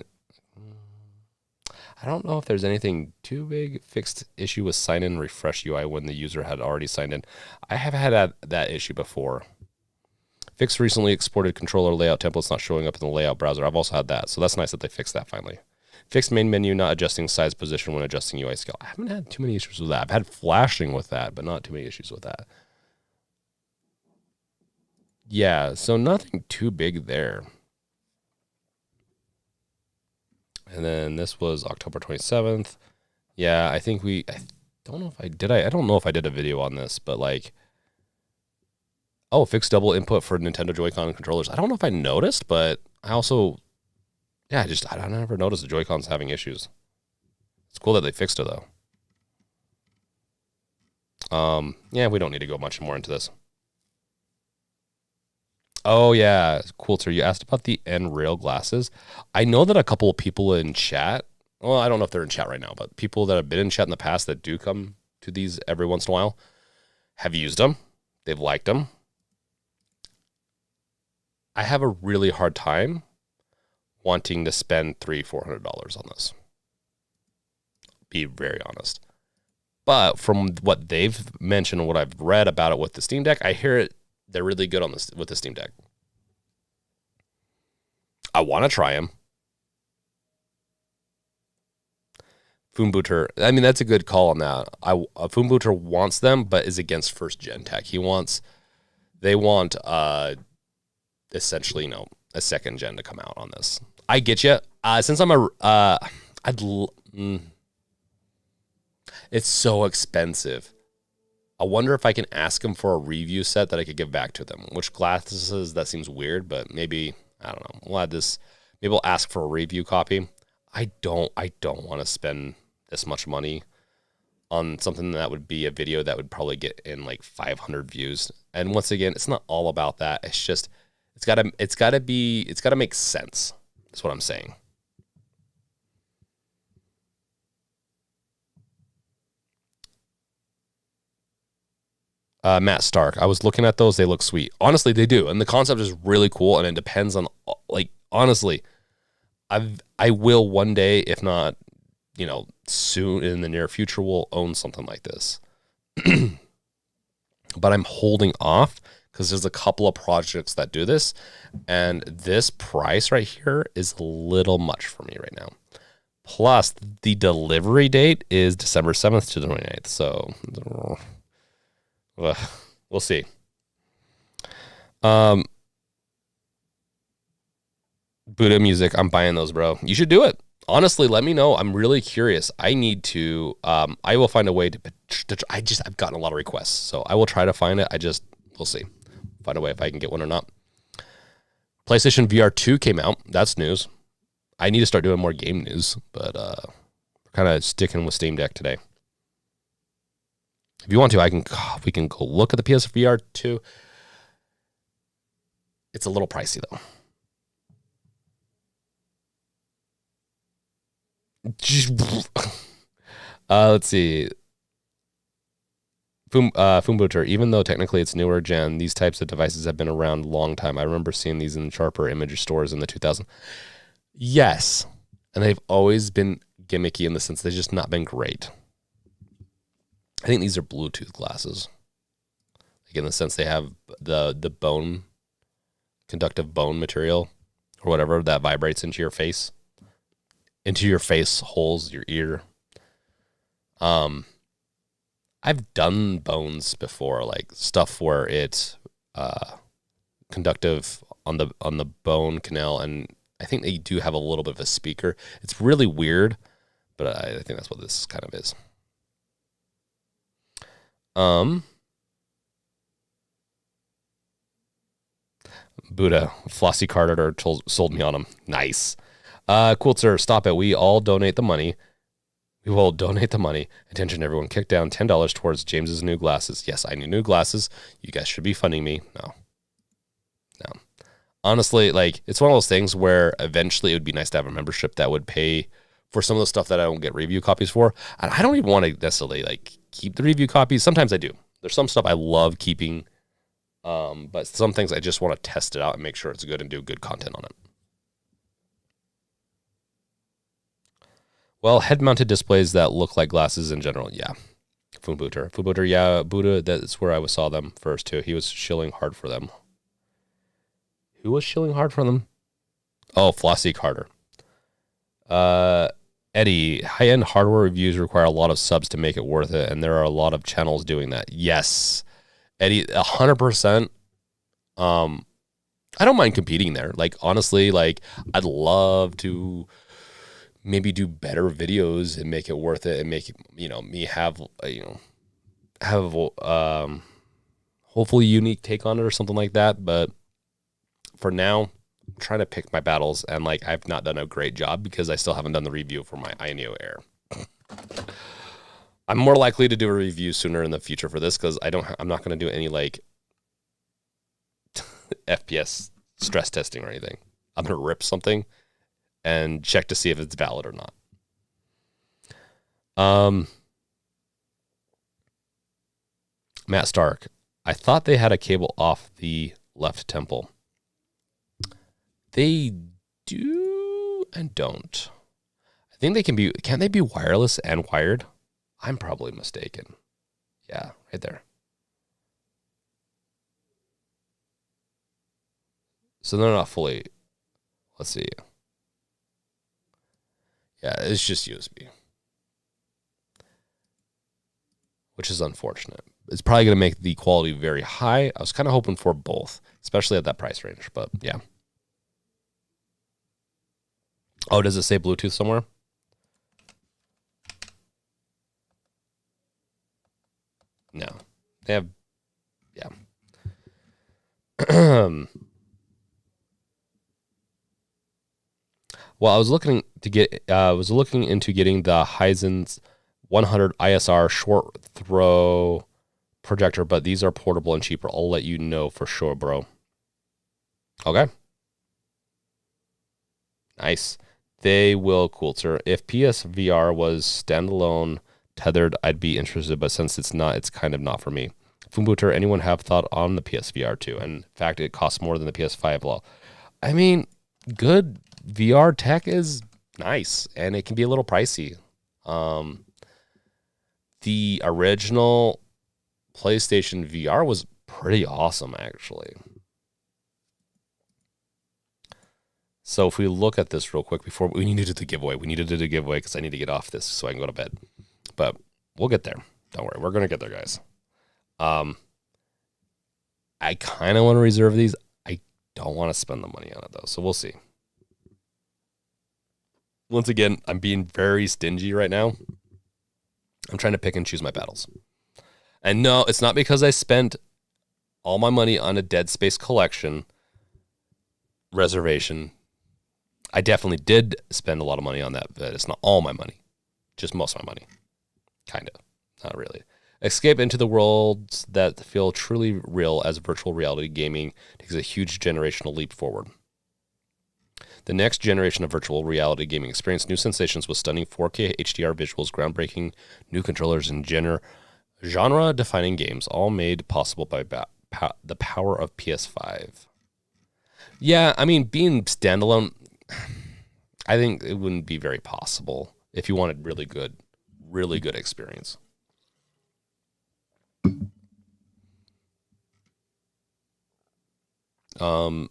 I don't know if there's anything too big. Fixed issue with sign-in refresh UI when the user had already signed in. I have had that issue before. Fixed recently exported controller layout templates not showing up in the layout browser. I've also had that, so that's nice that they fixed that finally. Fixed main menu not adjusting size position when adjusting UI scale. I haven't had too many issues with that. I've had flashing with that, but not too many issues with that. Yeah, so nothing too big there. And then this was October 27th. Yeah, I think I don't know if I did. I don't know if I did a video on this, but like, oh, fixed double input for Nintendo Joy-Con controllers. I don't know if I noticed, but I also, yeah, I never noticed the Joy-Cons having issues. It's cool that they fixed it though. Yeah, we don't need to go much more into this. Oh yeah, Coulter, you asked about the N-Rail glasses. I know that a couple of people in chat, well, I don't know if they're in chat right now, but people that have been in chat in the past that do come to these every once in a while have used them. They've liked them. I have a really hard time wanting to spend $300-400 on this. Be very honest. But from what they've mentioned and what I've read about it with the Steam Deck, I hear it. They're really good on this with the Steam Deck. I want to try them. Foombooter, I mean, that's a good call on that. Foombooter wants them, but is against first gen tech. They want essentially, a second gen to come out on this. I get you. Since I'm it's so expensive. I wonder if I can ask them for a review set that I could give back to them. Which glasses, that seems weird, but maybe, I don't know. We'll add this. Maybe we'll ask for a review copy. I don't want to spend this much money on something that would be a video that would probably get in like 500 views. And once again, it's not all about that. It's just, it's gotta make sense. That's what I'm saying. Matt Stark. I was looking at those. They look sweet. Honestly, they do. And the concept is really cool. And it depends on, like, honestly, I will one day, if not, you know, soon in the near future, will own something like this. But I'm holding off because there's a couple of projects that do this. And this price right here is a little much for me right now. Plus, the delivery date is December 7th to the 29th. So, we'll see. Buddha music, I'm buying those, bro. You should do it. Honestly, let me know. I'm really curious. I need to, I will find a way to I've gotten a lot of requests, so I will try to find it. We'll see. Find a way if I can get one or not. PlayStation VR 2 came out. That's news. I need to start doing more game news, but we're kind of sticking with Steam Deck today. If you want to, we can go look at the PSVR 2. It's a little pricey though. Let's see. Fumbuter, even though technically it's newer gen, these types of devices have been around a long time. I remember seeing these in sharper image stores in the 2000s. Yes, and they've always been gimmicky in the sense they've just not been great. I think these are Bluetooth glasses. Like in the sense they have the bone, conductive bone material or whatever that vibrates into your face holes, your ear. I've done bones before, like stuff where it's conductive on the bone canal, and I think they do have a little bit of a speaker. It's really weird, but I think that's what this kind of is. Buddha, Flossie Carter sold me on them. Nice. Cool, sir. Stop it. We all donate the money. We will donate the money. Attention, everyone. Kick down $10 towards James's new glasses. Yes, I need new glasses. You guys should be funding me. No. Honestly, like, it's one of those things where eventually it would be nice to have a membership that would pay for some of the stuff that I don't get review copies for. And I don't even want to necessarily, like, keep the review copies. Sometimes I do. There's some stuff I love keeping, but some things I just want to test it out and make sure it's good and do good content on it. Well, head-mounted displays that look like glasses in general, yeah. Fubuter, yeah. Buddha, that's where I saw them first, too. He was shilling hard for them. Who was shilling hard for them? Oh, Flossie Carter. Eddie, high-end hardware reviews require a lot of subs to make it worth it, and there are a lot of channels doing that. Yes. Eddie, 100%. I don't mind competing there. Like, honestly, like, I'd love to maybe do better videos and make it worth it and make it, me have hopefully unique take on it or something like that. But for now, I'm trying to pick my battles, and like I've not done a great job because I still haven't done the review for my iNeo Air. I'm more likely to do a review sooner in the future for this because I'm not going to do any like FPS stress testing or anything. I'm going to rip something and check to see if it's valid or not. Matt Stark, I thought they had a cable off the left temple. They do and don't. I think they can't they be wireless and wired? I'm probably mistaken. Yeah, right there. So they're not fully, let's see. Yeah, it's just USB, which is unfortunate. It's probably going to make the quality very high. I was kind of hoping for both, especially at that price range, but yeah. Oh, does it say Bluetooth somewhere? No. They have, yeah. Well, I was looking into getting the Hisense 100 ISR short throw projector, but these are portable and cheaper. I'll let you know for sure, bro. Okay. Nice. They will, cool, sir. If PSVR was standalone tethered, I'd be interested, but since it's not, it's kind of not for me. Fumbuter, anyone have thought on the PSVR 2? And in fact, it costs more than the PS5. Well, I mean, good VR tech is nice, and it can be a little pricey. The original PlayStation VR was pretty awesome, actually. So if we look at this real quick before we needed to do the giveaway, because I need to get off this so I can go to bed. But we'll get there. Don't worry, we're gonna get there, guys. I kind of want to reserve these. I don't want to spend the money on it though, so we'll see. Once again, I'm being very stingy right now. I'm trying to pick and choose my battles. And no, it's not because I spent all my money on a Dead Space collection reservation. I definitely did spend a lot of money on that, but it's not all my money. Just most of my money. Kind of. Not really. Escape into the worlds that feel truly real as virtual reality gaming takes a huge generational leap forward. The next generation of virtual reality gaming experienced new sensations with stunning 4K HDR visuals, groundbreaking new controllers, and genre-defining games, all made possible by the power of PS5. Yeah, I mean, being standalone, I think it wouldn't be very possible if you wanted really good experience. Let's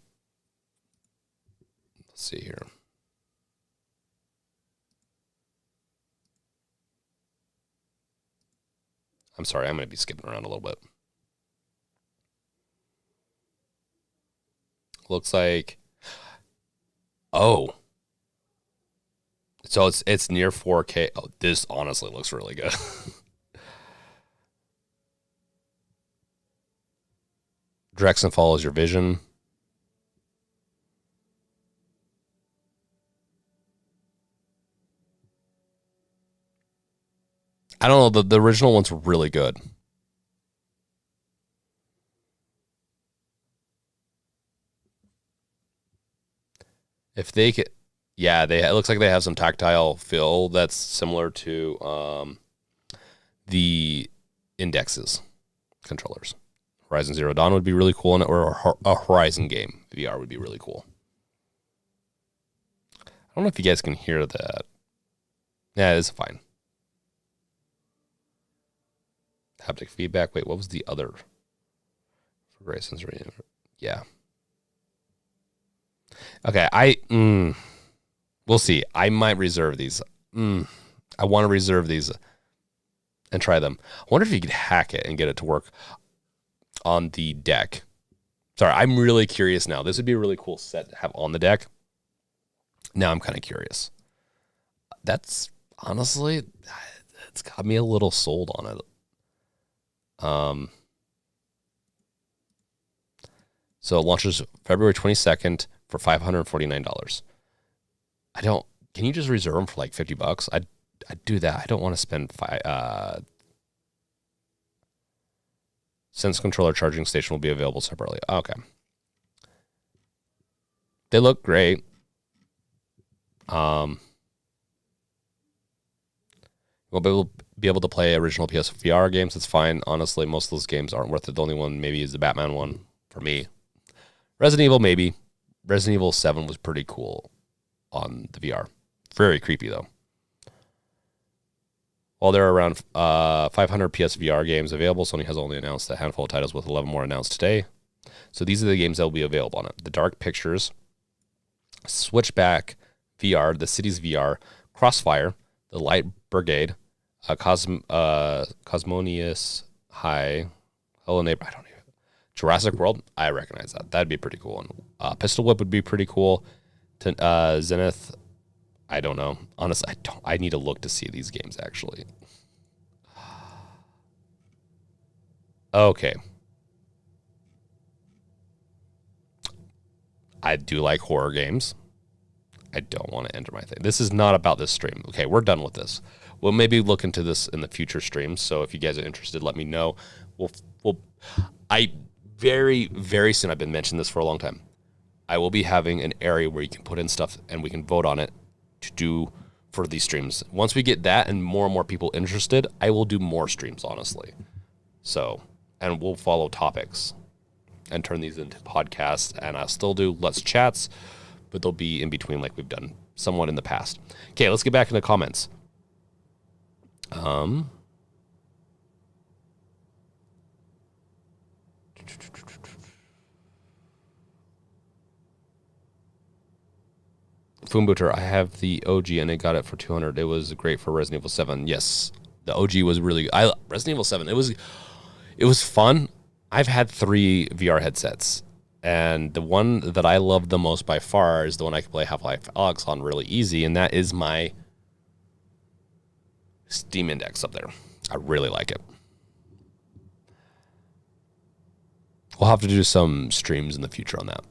see here. I'm sorry, I'm going to be skipping around a little bit. Looks like, oh, so it's near 4K. Oh, this honestly looks really good. Directs and follows your vision. I don't know. The original ones were really good. If they could, yeah, it looks like they have some tactile feel that's similar to the Index's controllers. Horizon Zero Dawn would be really cool, or a Horizon game VR would be really cool. I don't know if you guys can hear that. Yeah, it's fine. Haptic feedback. Wait, what was the other? For Horizon Zero? Yeah. Okay, we'll see. I might reserve these. I want to reserve these and try them. I wonder if you could hack it and get it to work on the deck. Sorry, I'm really curious now. This would be a really cool set to have on the deck. Now I'm kind of curious. That's honestly, it's got me a little sold on it. So it launches February 22nd for $549. Can you just reserve them for like $50? I'd do that. I don't want to spend Sense controller charging station will be available separately. Okay. They look great. We'll be able to play original PSVR games. It's fine. Honestly, most of those games aren't worth it. The only one maybe is the Batman one for me. Resident Evil, maybe. Resident Evil 7 was pretty cool on the VR. Very creepy, though. While there are around 500 PSVR games available, Sony has only announced a handful of titles, with 11 more announced today. So these are the games that will be available on it. The Dark Pictures, Switchback VR, The Cities VR, Crossfire, The Light Brigade, Cosmonius High, Hello Neighbor, I don't even, Jurassic World, I recognize that. That'd be pretty cool. Pistol Whip would be pretty cool. Zenith, I don't know. Honestly, I need to look to see these games, actually. Okay. I do like horror games. I don't want to enter my thing. This is not about this stream. Okay, we're done with this. We'll maybe look into this in the future streams. So if you guys are interested, let me know. Very, very soon, I've been mentioning this for a long time, I will be having an area where you can put in stuff and we can vote on it to do for these streams. Once we get that and more people interested, I will do more streams, honestly. So and we'll follow topics and turn these into podcasts. And I'll still do Let's Chats, but they'll be in between like we've done somewhat in the past. Okay, let's get back into comments. Foombooter, I have the OG and I got it for $200. It was great for Resident Evil 7. Yes, the OG was really. Resident Evil 7. It was fun. I've had 3 VR headsets, and the one that I love the most by far is the one I can play Half-Life Alyx on really easy, and that is my Steam Index up there. I really like it. We'll have to do some streams in the future on that.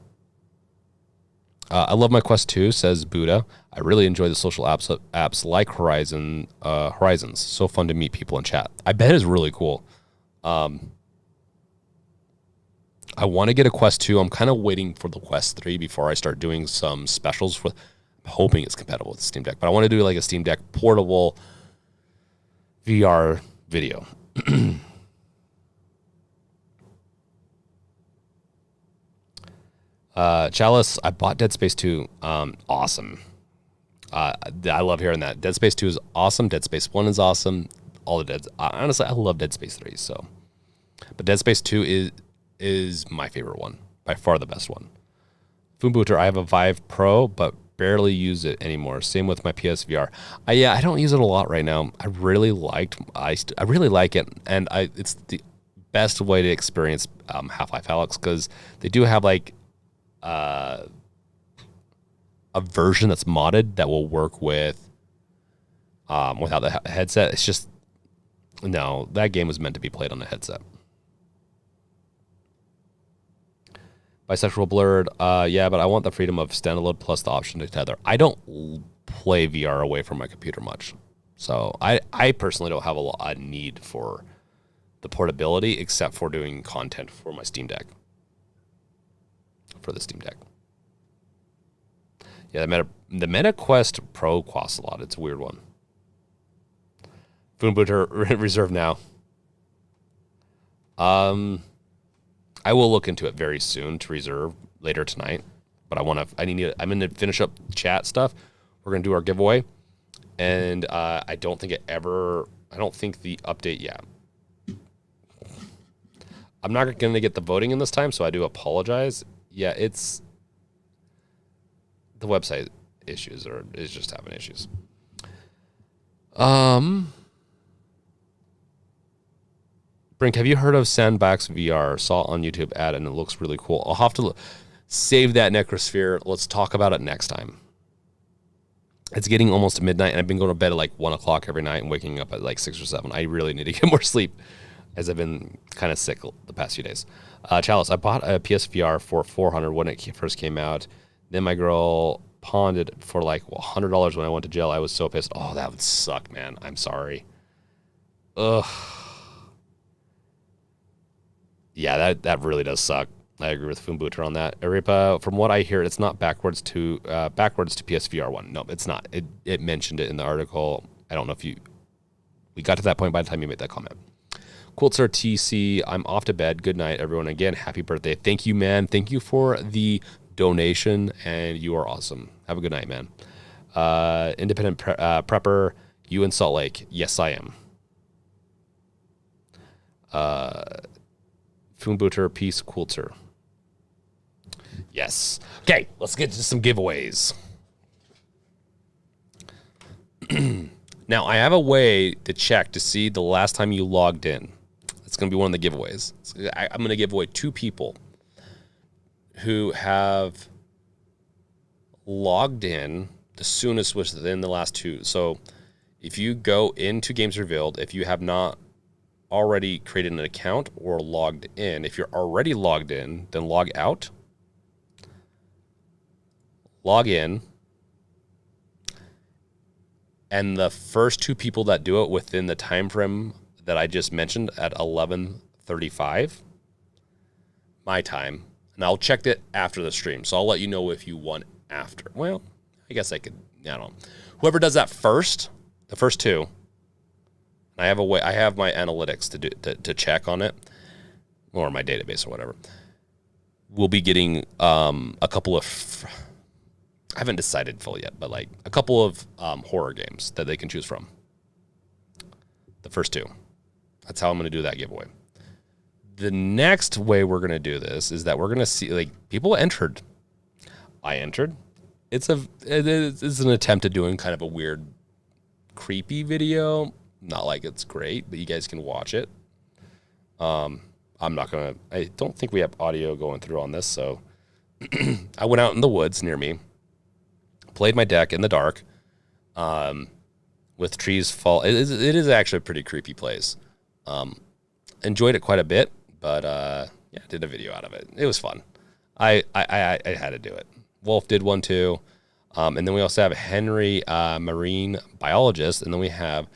I love my Quest 2, says Buddha. I really enjoy the social apps like Horizons. So fun to meet people and chat. I bet it's really cool. I want to get a Quest 2. I'm kind of waiting for the Quest 3 before I start doing some specials. I'm hoping it's compatible with the Steam Deck. But I want to do like a Steam Deck portable VR video. Chalice, I bought Dead Space 2. Awesome. I love hearing that. Dead Space 2 is awesome. Dead Space 1 is awesome. All the Dead. Honestly, I love Dead Space 3. So, but Dead Space 2 is my favorite one. By far the best one. Foombooter, I have a Vive Pro, but barely use it anymore. Same with my PSVR. I don't use it a lot right now. I really like it, and it's the best way to experience Half-Life Alyx because they do have like a version that's modded that will work with without the headset. It's just no, that game was meant to be played on the headset. Bisexual Blurred, yeah, but I want the freedom of standalone plus the option to tether. I don't play VR away from my computer much, so I personally don't have a need for the portability except for doing content for my Steam Deck. For the Steam Deck. Yeah, the Meta Quest Pro costs a lot. It's a weird one. Foombooter, reserve now. I will look into it very soon to reserve later tonight. But I'm gonna finish up chat stuff. We're gonna do our giveaway. And I don't think the update yet. I'm not gonna get the voting in this time, so I do apologize. Yeah, it's the website issues is just having issues. Brink, have you heard of Sandbox VR? Saw it on YouTube ad and it looks really cool. I'll have to save that Necrosphere. Let's talk about it next time. It's getting almost to midnight and I've been going to bed at like 1 o'clock every night and waking up at like 6 or 7. I really need to get more sleep as I've been kind of sick the past few days. Chalice, I bought a PSVR for $400 when it first came out. Then my girl pawned it for like $100 when I went to jail. I was so pissed. Oh, that would suck, man. I'm sorry. Ugh. Yeah, that really does suck. I agree with Foombooter on that. Aripa, from what I hear, it's not backwards to PSVR 1. No, it's not. It mentioned it in the article. I don't know if we got to that point by the time you made that comment. Quiltser TC, I'm off to bed. Good night, everyone. Again, happy birthday. Thank you, man. Thank you for the donation, and you are awesome. Have a good night, man. Independent Prepper, you in Salt Lake. Yes, I am. Foombooter, peace, Quiltser. Yes. Okay, let's get to some giveaways. Now, I have a way to check to see the last time you logged in. It's going to be one of the giveaways. I'm going to give away 2 people who have logged in the soonest within the last 2. So if you go into Games Revealed, if you have not already created an account or logged in, if you're already logged in, then log out, log in, and the first 2 people that do it within the time frame that I just mentioned at 11:35 my time, and I'll check it after the stream. So I'll let you know if you won after. Well, I guess I could. I don't know. Whoever does that first, the first 2, I have a way. I have my analytics to check on it. or my database or whatever, we'll be getting a couple of, I haven't decided full yet, but like a couple of horror games that they can choose from. The first two. That's how I'm going to do that giveaway. The next way we're going to do this is that we're going to see, like, people entered. I entered. It's an attempt at doing kind of a weird, creepy video. Not like it's great, but you guys can watch it. I don't think we have audio going through on this, so I went out in the woods near me, played my deck in the dark, with trees fall. It is actually a pretty creepy place. Enjoyed it quite a bit, but yeah, did a video out of it. It was fun. I had to do it. Wolf did one too. And then we also have Henry, marine biologist, and then we have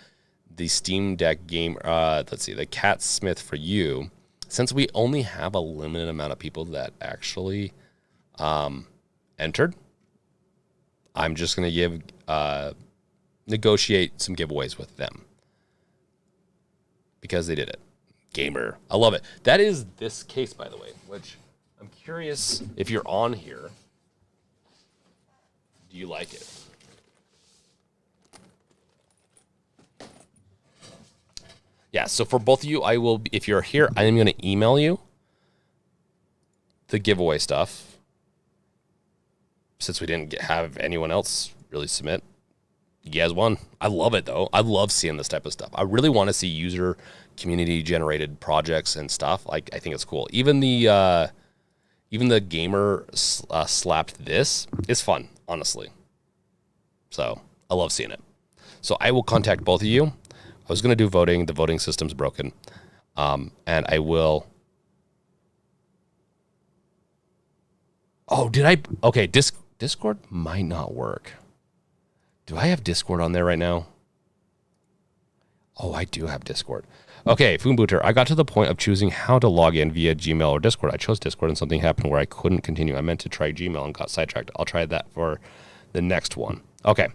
the Steam Deck game. Let's see, the Cat Smith for you. Since we only have a limited amount of people that actually entered, I'm just going to negotiate some giveaways with them because they did it. Gamer. I love it. That is this case, by the way, which I'm curious if you're on here. Do you like it? Yeah, so for both of you, I will, if you're here, I am going to email you the giveaway stuff. Since we didn't have anyone else really submit, you guys won. I love it, though. I love seeing this type of stuff. I really want to see user community-generated projects and stuff. Like, I think it's cool. Even the gamer slapped this is fun, honestly. So I love seeing it. So I will contact both of you. I was going to do voting. The voting system's broken. And I will. Oh, did I? Okay, Discord might not work. Do I have Discord on there right now? Oh, I do have Discord. Okay, Foonbooter, I got to the point of choosing how to log in via Gmail or Discord. I chose Discord and something happened where I couldn't continue. I meant to try Gmail and got sidetracked. I'll try that for the next one. Okay.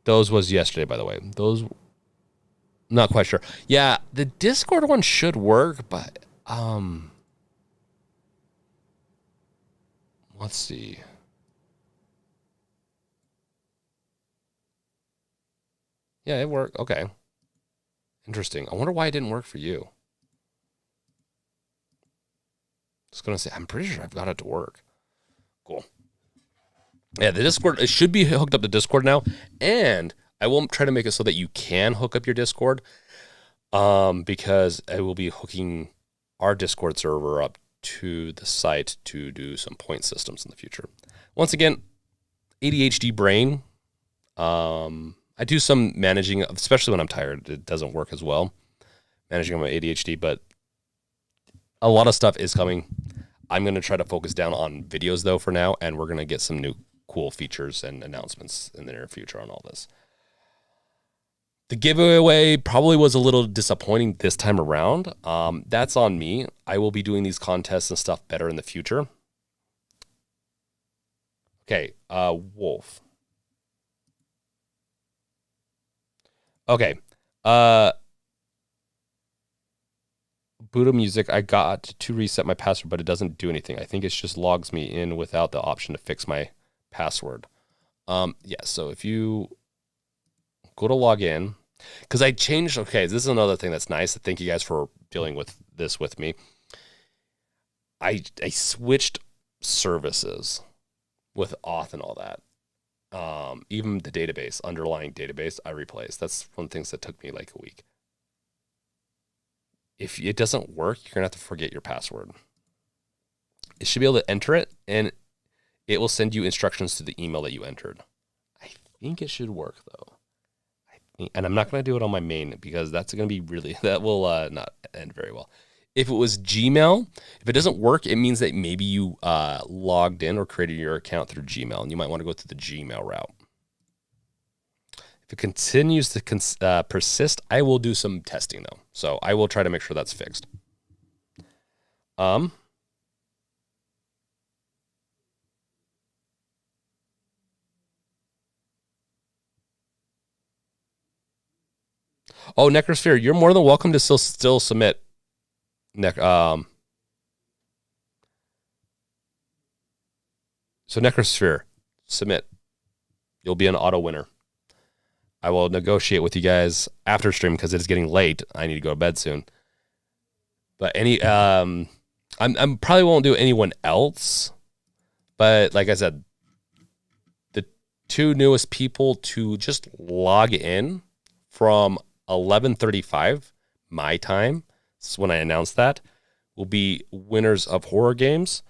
Those was yesterday, by the way. Those, not quite sure. Yeah, the Discord one should work, but let's see. Yeah, it worked. Okay. Interesting. I wonder why it didn't work for you. Just gonna say, I'm pretty sure I've got it to work. Cool. Yeah, the Discord, it should be hooked up to Discord now, and I will try to make it so that you can hook up your Discord, because I will be hooking our Discord server up to the site to do some point systems in the future. Once again, ADHD brain. I do some managing, especially when I'm tired. It doesn't work as well, managing my ADHD, but a lot of stuff is coming. I'm going to try to focus down on videos, though, for now, and we're going to get some new cool features and announcements in the near future on all this. The giveaway probably was a little disappointing this time around. That's on me. I will be doing these contests and stuff better in the future. Okay, Wolf. Okay. Buddha Music, I got to reset my password, but it doesn't do anything. I think it just logs me in without the option to fix my password. Yeah, so if you go to log in, because I changed, okay, this is another thing that's nice. Thank you guys for dealing with this with me. I switched services with auth and all that. Even the database, underlying database, I replaced. That's one of the things that took me like a week. If it doesn't work, you're going to have to forget your password. It should be able to enter it, and it will send you instructions to the email that you entered. I think it should work, though. And I'm not going to do it on my main because that's going to be really, that will not end very well. If it was Gmail, if it doesn't work, it means that maybe you logged in or created your account through Gmail, and you might want to go through the Gmail route. If it continues to persist, I will do some testing, though. So I will try to make sure that's fixed. Oh, Necrosphere, you're more than welcome to still submit. So Necrosphere, submit. You'll be an auto winner. I will negotiate with you guys after stream because it is getting late. I need to go to bed soon. But I'm probably won't do anyone else. But like I said, the two newest people to just log in from 11:35 my time, this is when I announced that, will be winners of horror games.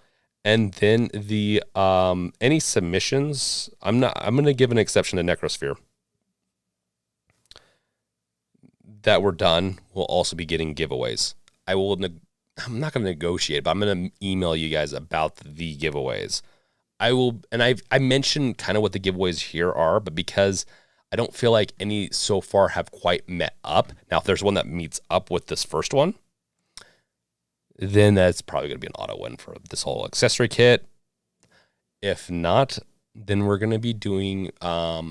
And then the any submissions, I'm going to give an exception to Necrosphere, that were done will also be getting giveaways. I'm not going to negotiate, but I'm going to email you guys about the giveaways. I mentioned kind of what the giveaways here are, but because I don't feel like any so far have quite met up. Now, if there's one that meets up with this first one, then that's probably going to be an auto win for this whole accessory kit. If not, then we're going to be doing a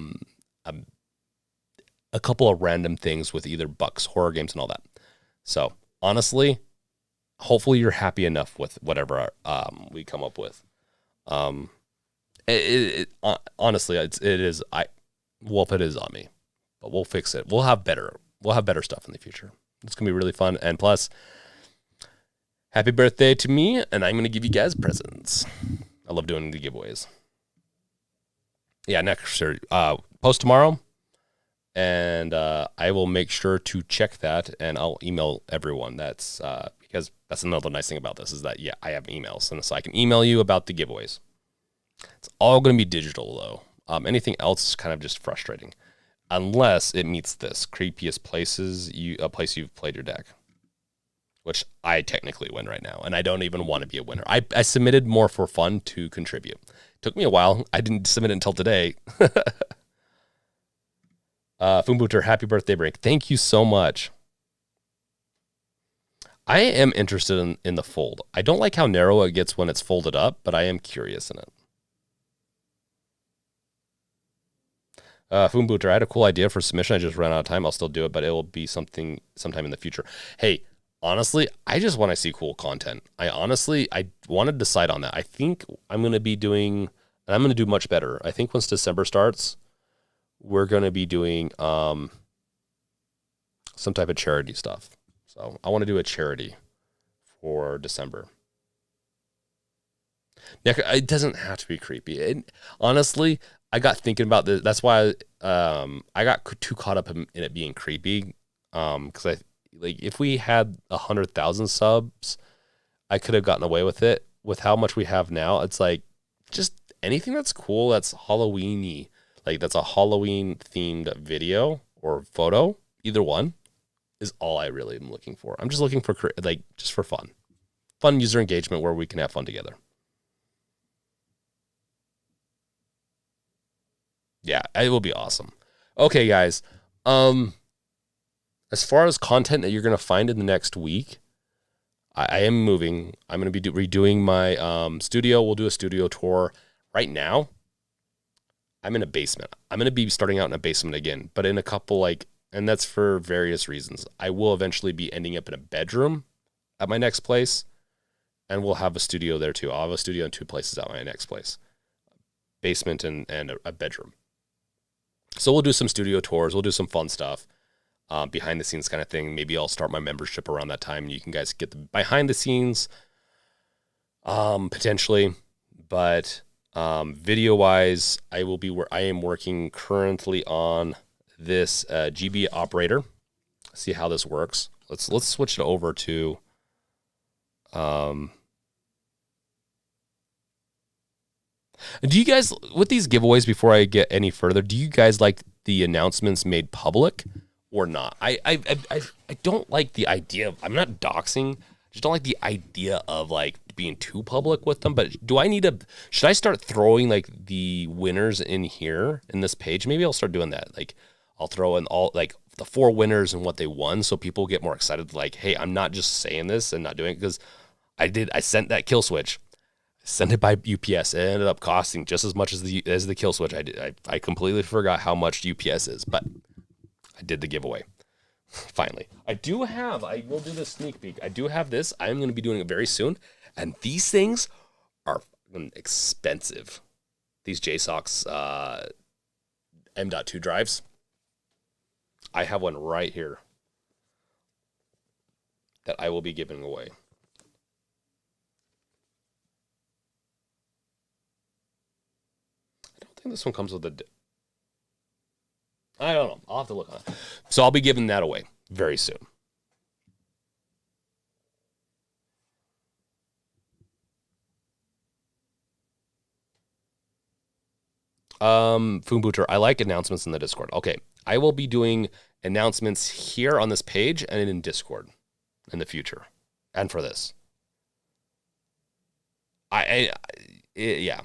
couple of random things with either Bucks, horror games, and all that. So honestly, hopefully you're happy enough with whatever we come up with. Honestly, it is on me, but we'll fix it. We'll have better stuff in the future. It's gonna be really fun, and plus, happy birthday to me, and I'm gonna give you guys presents. I love doing the giveaways. Yeah, next post tomorrow. And I will make sure to check that, and I'll email everyone. That's because that's another nice thing about this is that, yeah, I have emails, and so I can email you about the giveaways. It's all going to be digital, though. Anything else is kind of just frustrating, unless it meets this creepiest places, a place you've played your deck, which I technically win right now, and I don't even want to be a winner. I submitted more for fun to contribute. Took me a while. I didn't submit it until today. Fumbuter, happy birthday, Brink. Thank you so much. I am interested in the fold. I don't like how narrow it gets when it's folded up, but I am curious in it. Fumbuter, I had a cool idea for submission. I just ran out of time. I'll still do it, but it will be sometime in the future. Hey, honestly, I just want to see cool content. I want to decide on that. I think I'm going to be doing, and I'm going to do much better. I think once December starts, we're going to be doing some type of charity stuff. So I want to do a charity for December. It doesn't have to be creepy. Honestly, I got thinking about this. That's why I got too caught up in it being creepy. Because if we had 100,000 subs, I could have gotten away with it. With how much we have now, it's like just anything that's cool, that's Halloween-y. Like that's a Halloween themed video or photo, either one is all I really am looking for. I'm just looking for just for fun user engagement where we can have fun together. Yeah, it will be awesome. Okay, guys. As far as content that you're going to find in the next week, I am moving. I'm going to be redoing my studio. We'll do a studio tour. Right now, I'm in a basement. I'm going to be starting out in a basement again, but in a couple and that's for various reasons. I will eventually be ending up in a bedroom at my next place, and we'll have a studio there too. I'll have a studio in two places at my next place, basement and a bedroom. So we'll do some studio tours. We'll do some fun stuff, behind the scenes kind of thing. Maybe I'll start my membership around that time, and you can guys get the behind the scenes, potentially, but video wise, I am working currently on this GB operator. See how this works. Let's switch it over to do you guys, with these giveaways, before I get any further, do you guys like the announcements made public or not? I don't like the idea of, I'm not doxing, just don't like the idea of being too public with them. But should I start throwing the winners in here in this page? Maybe I'll start doing that. I'll throw in all the 4 winners and what they won, so people get more excited. Hey, I'm not just saying this and not doing it, because I sent that kill switch, sent it by UPS. It ended up costing just as much as the kill switch. I completely forgot how much UPS is, but I did the giveaway. Finally. I will do this sneak peek. I do have this. I'm going to be doing it very soon. And these things are expensive. These JSOX M.2 drives. I have one right here that I will be giving away. I don't think this one comes with a... I don't know. I'll have to look on it. So I'll be giving that away very soon. Foombooter, I like announcements in the Discord. Okay, I will be doing announcements here on this page and in Discord in the future, and for this. Yeah,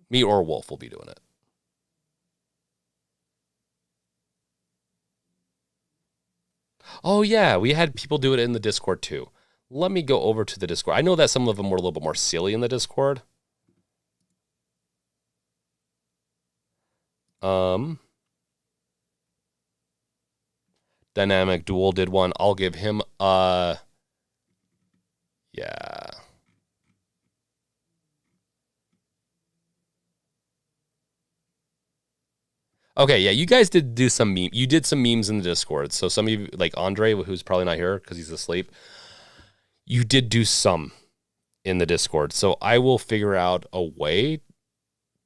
me or Wolf will be doing it. Oh yeah, we had people do it in the Discord too. Let me go over to the Discord. I know that some of them were a little bit more silly in the Discord. Dynamic Duel did one. I'll give him yeah. Okay, yeah, you guys did do some meme. You did some memes in the Discord. So some of you, like Andre, who's probably not here because he's asleep, you did do some in the Discord. So I will figure out a way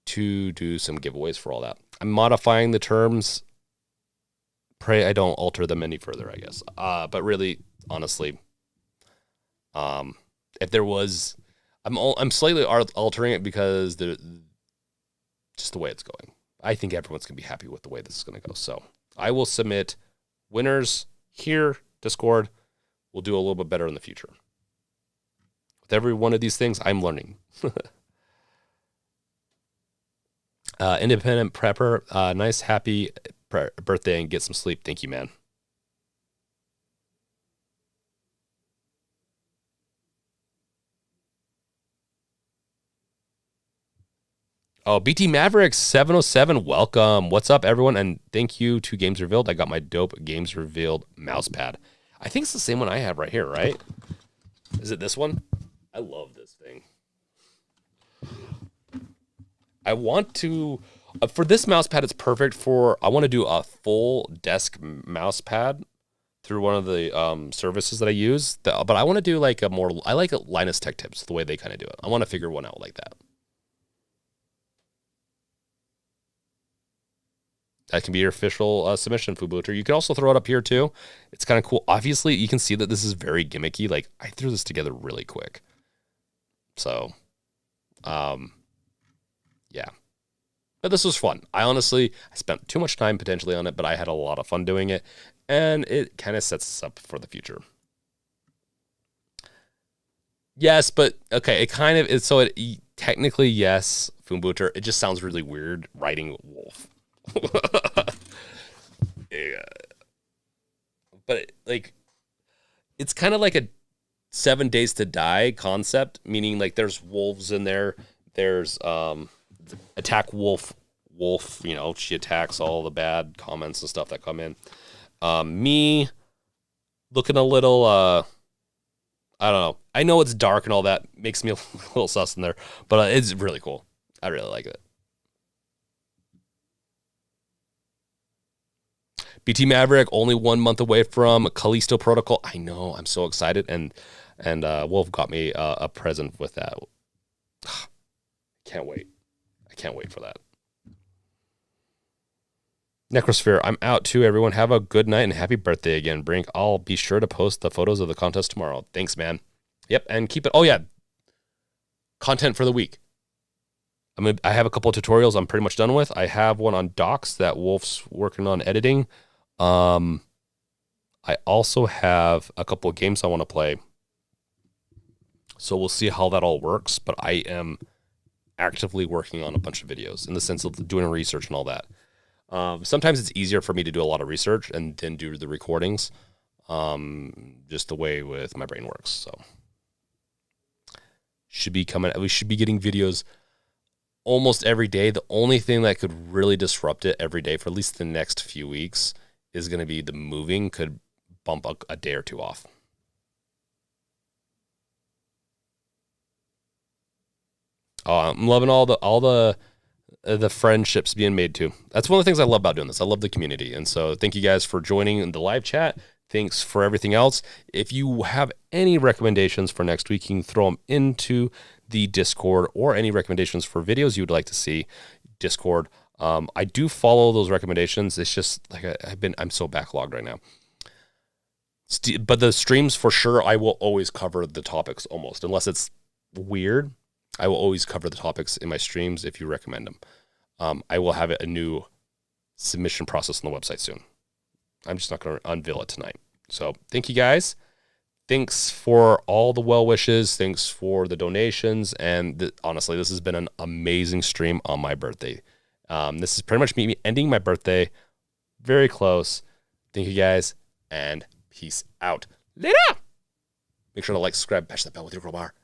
to do some giveaways for all that. I'm modifying the terms. Pray I don't alter them any further, I guess. But really, honestly, if there was, I'm slightly altering it because just the way it's going. I think everyone's gonna be happy with the way this is gonna go. So I will submit winners here, Discord. We'll do a little bit better in the future. With every one of these things, I'm learning. Independent Prepper, nice, happy birthday and get some sleep. Thank you, man. Oh, BT Mavericks 707, welcome. What's up, everyone? And thank you to Games Revealed. I got my dope Games Revealed mouse pad. I think it's the same one I have right here, right? Is it this one? I love this thing. I want to, for this mouse pad, it's perfect for, I want to do a full desk mouse pad through one of the services that I use. But I want to do like I like Linus Tech Tips, the way they kind of do it. I want to figure one out like that. That can be your official submission, Fubooter. You can also throw it up here too. It's kind of cool. Obviously, you can see that this is very gimmicky. Like, I threw this together really quick. So, yeah. But this was fun. I spent too much time potentially on it, but I had a lot of fun doing it. And it kind of sets us up for the future. Yes, but, okay, it kind of is. So, technically, yes, Fubooter. It just sounds really weird writing wolf. Yeah. But it's kind of like a 7 Days to Die concept, meaning like there's wolves in there. There's attack wolf, you know, she attacks all the bad comments and stuff that come in. Me looking a little I don't know. I know it's dark and all that makes me a little sus in there, but it's really cool. I really like it. BT Maverick, only 1 month away from Callisto Protocol. I know, I'm so excited. And Wolf got me a present with that. Can't wait. I can't wait for that. Necrosphere, I'm out too, everyone. Have a good night and happy birthday again, Brink. I'll be sure to post the photos of the contest tomorrow. Thanks, man. Yep, and keep it. Oh, yeah. Content for the week. I have a couple of tutorials I'm pretty much done with. I have one on docs that Wolf's working on editing. I also have a couple of games I want to play. So we'll see how that all works. But I am actively working on a bunch of videos in the sense of doing research and all that. Sometimes it's easier for me to do a lot of research and then do the recordings. Just the way with my brain works. So we should be getting videos almost every day. The only thing that could really disrupt it every day for at least the next few weeks is going to be the moving could bump a day or two off. I'm loving all the friendships being made too. That's one of the things I love about doing this. I love the community. And so thank you guys for joining in the live chat. Thanks for everything else. If you have any recommendations for next week, you can throw them into the Discord, or any recommendations for videos you would like to see. Discord. I do follow those recommendations. It's just like I'm so backlogged right now. But the streams, for sure, I will always cover the topics almost, unless it's weird. I will always cover the topics in my streams if you recommend them. I will have a new submission process on the website soon. I'm just not going to unveil it tonight. So thank you guys. Thanks for all the well wishes. Thanks for the donations. And honestly, this has been an amazing stream on my birthday. This is pretty much me ending my birthday. Very close. Thank you guys, and peace out. Later. Make sure to like, subscribe, bash that bell with your crowbar.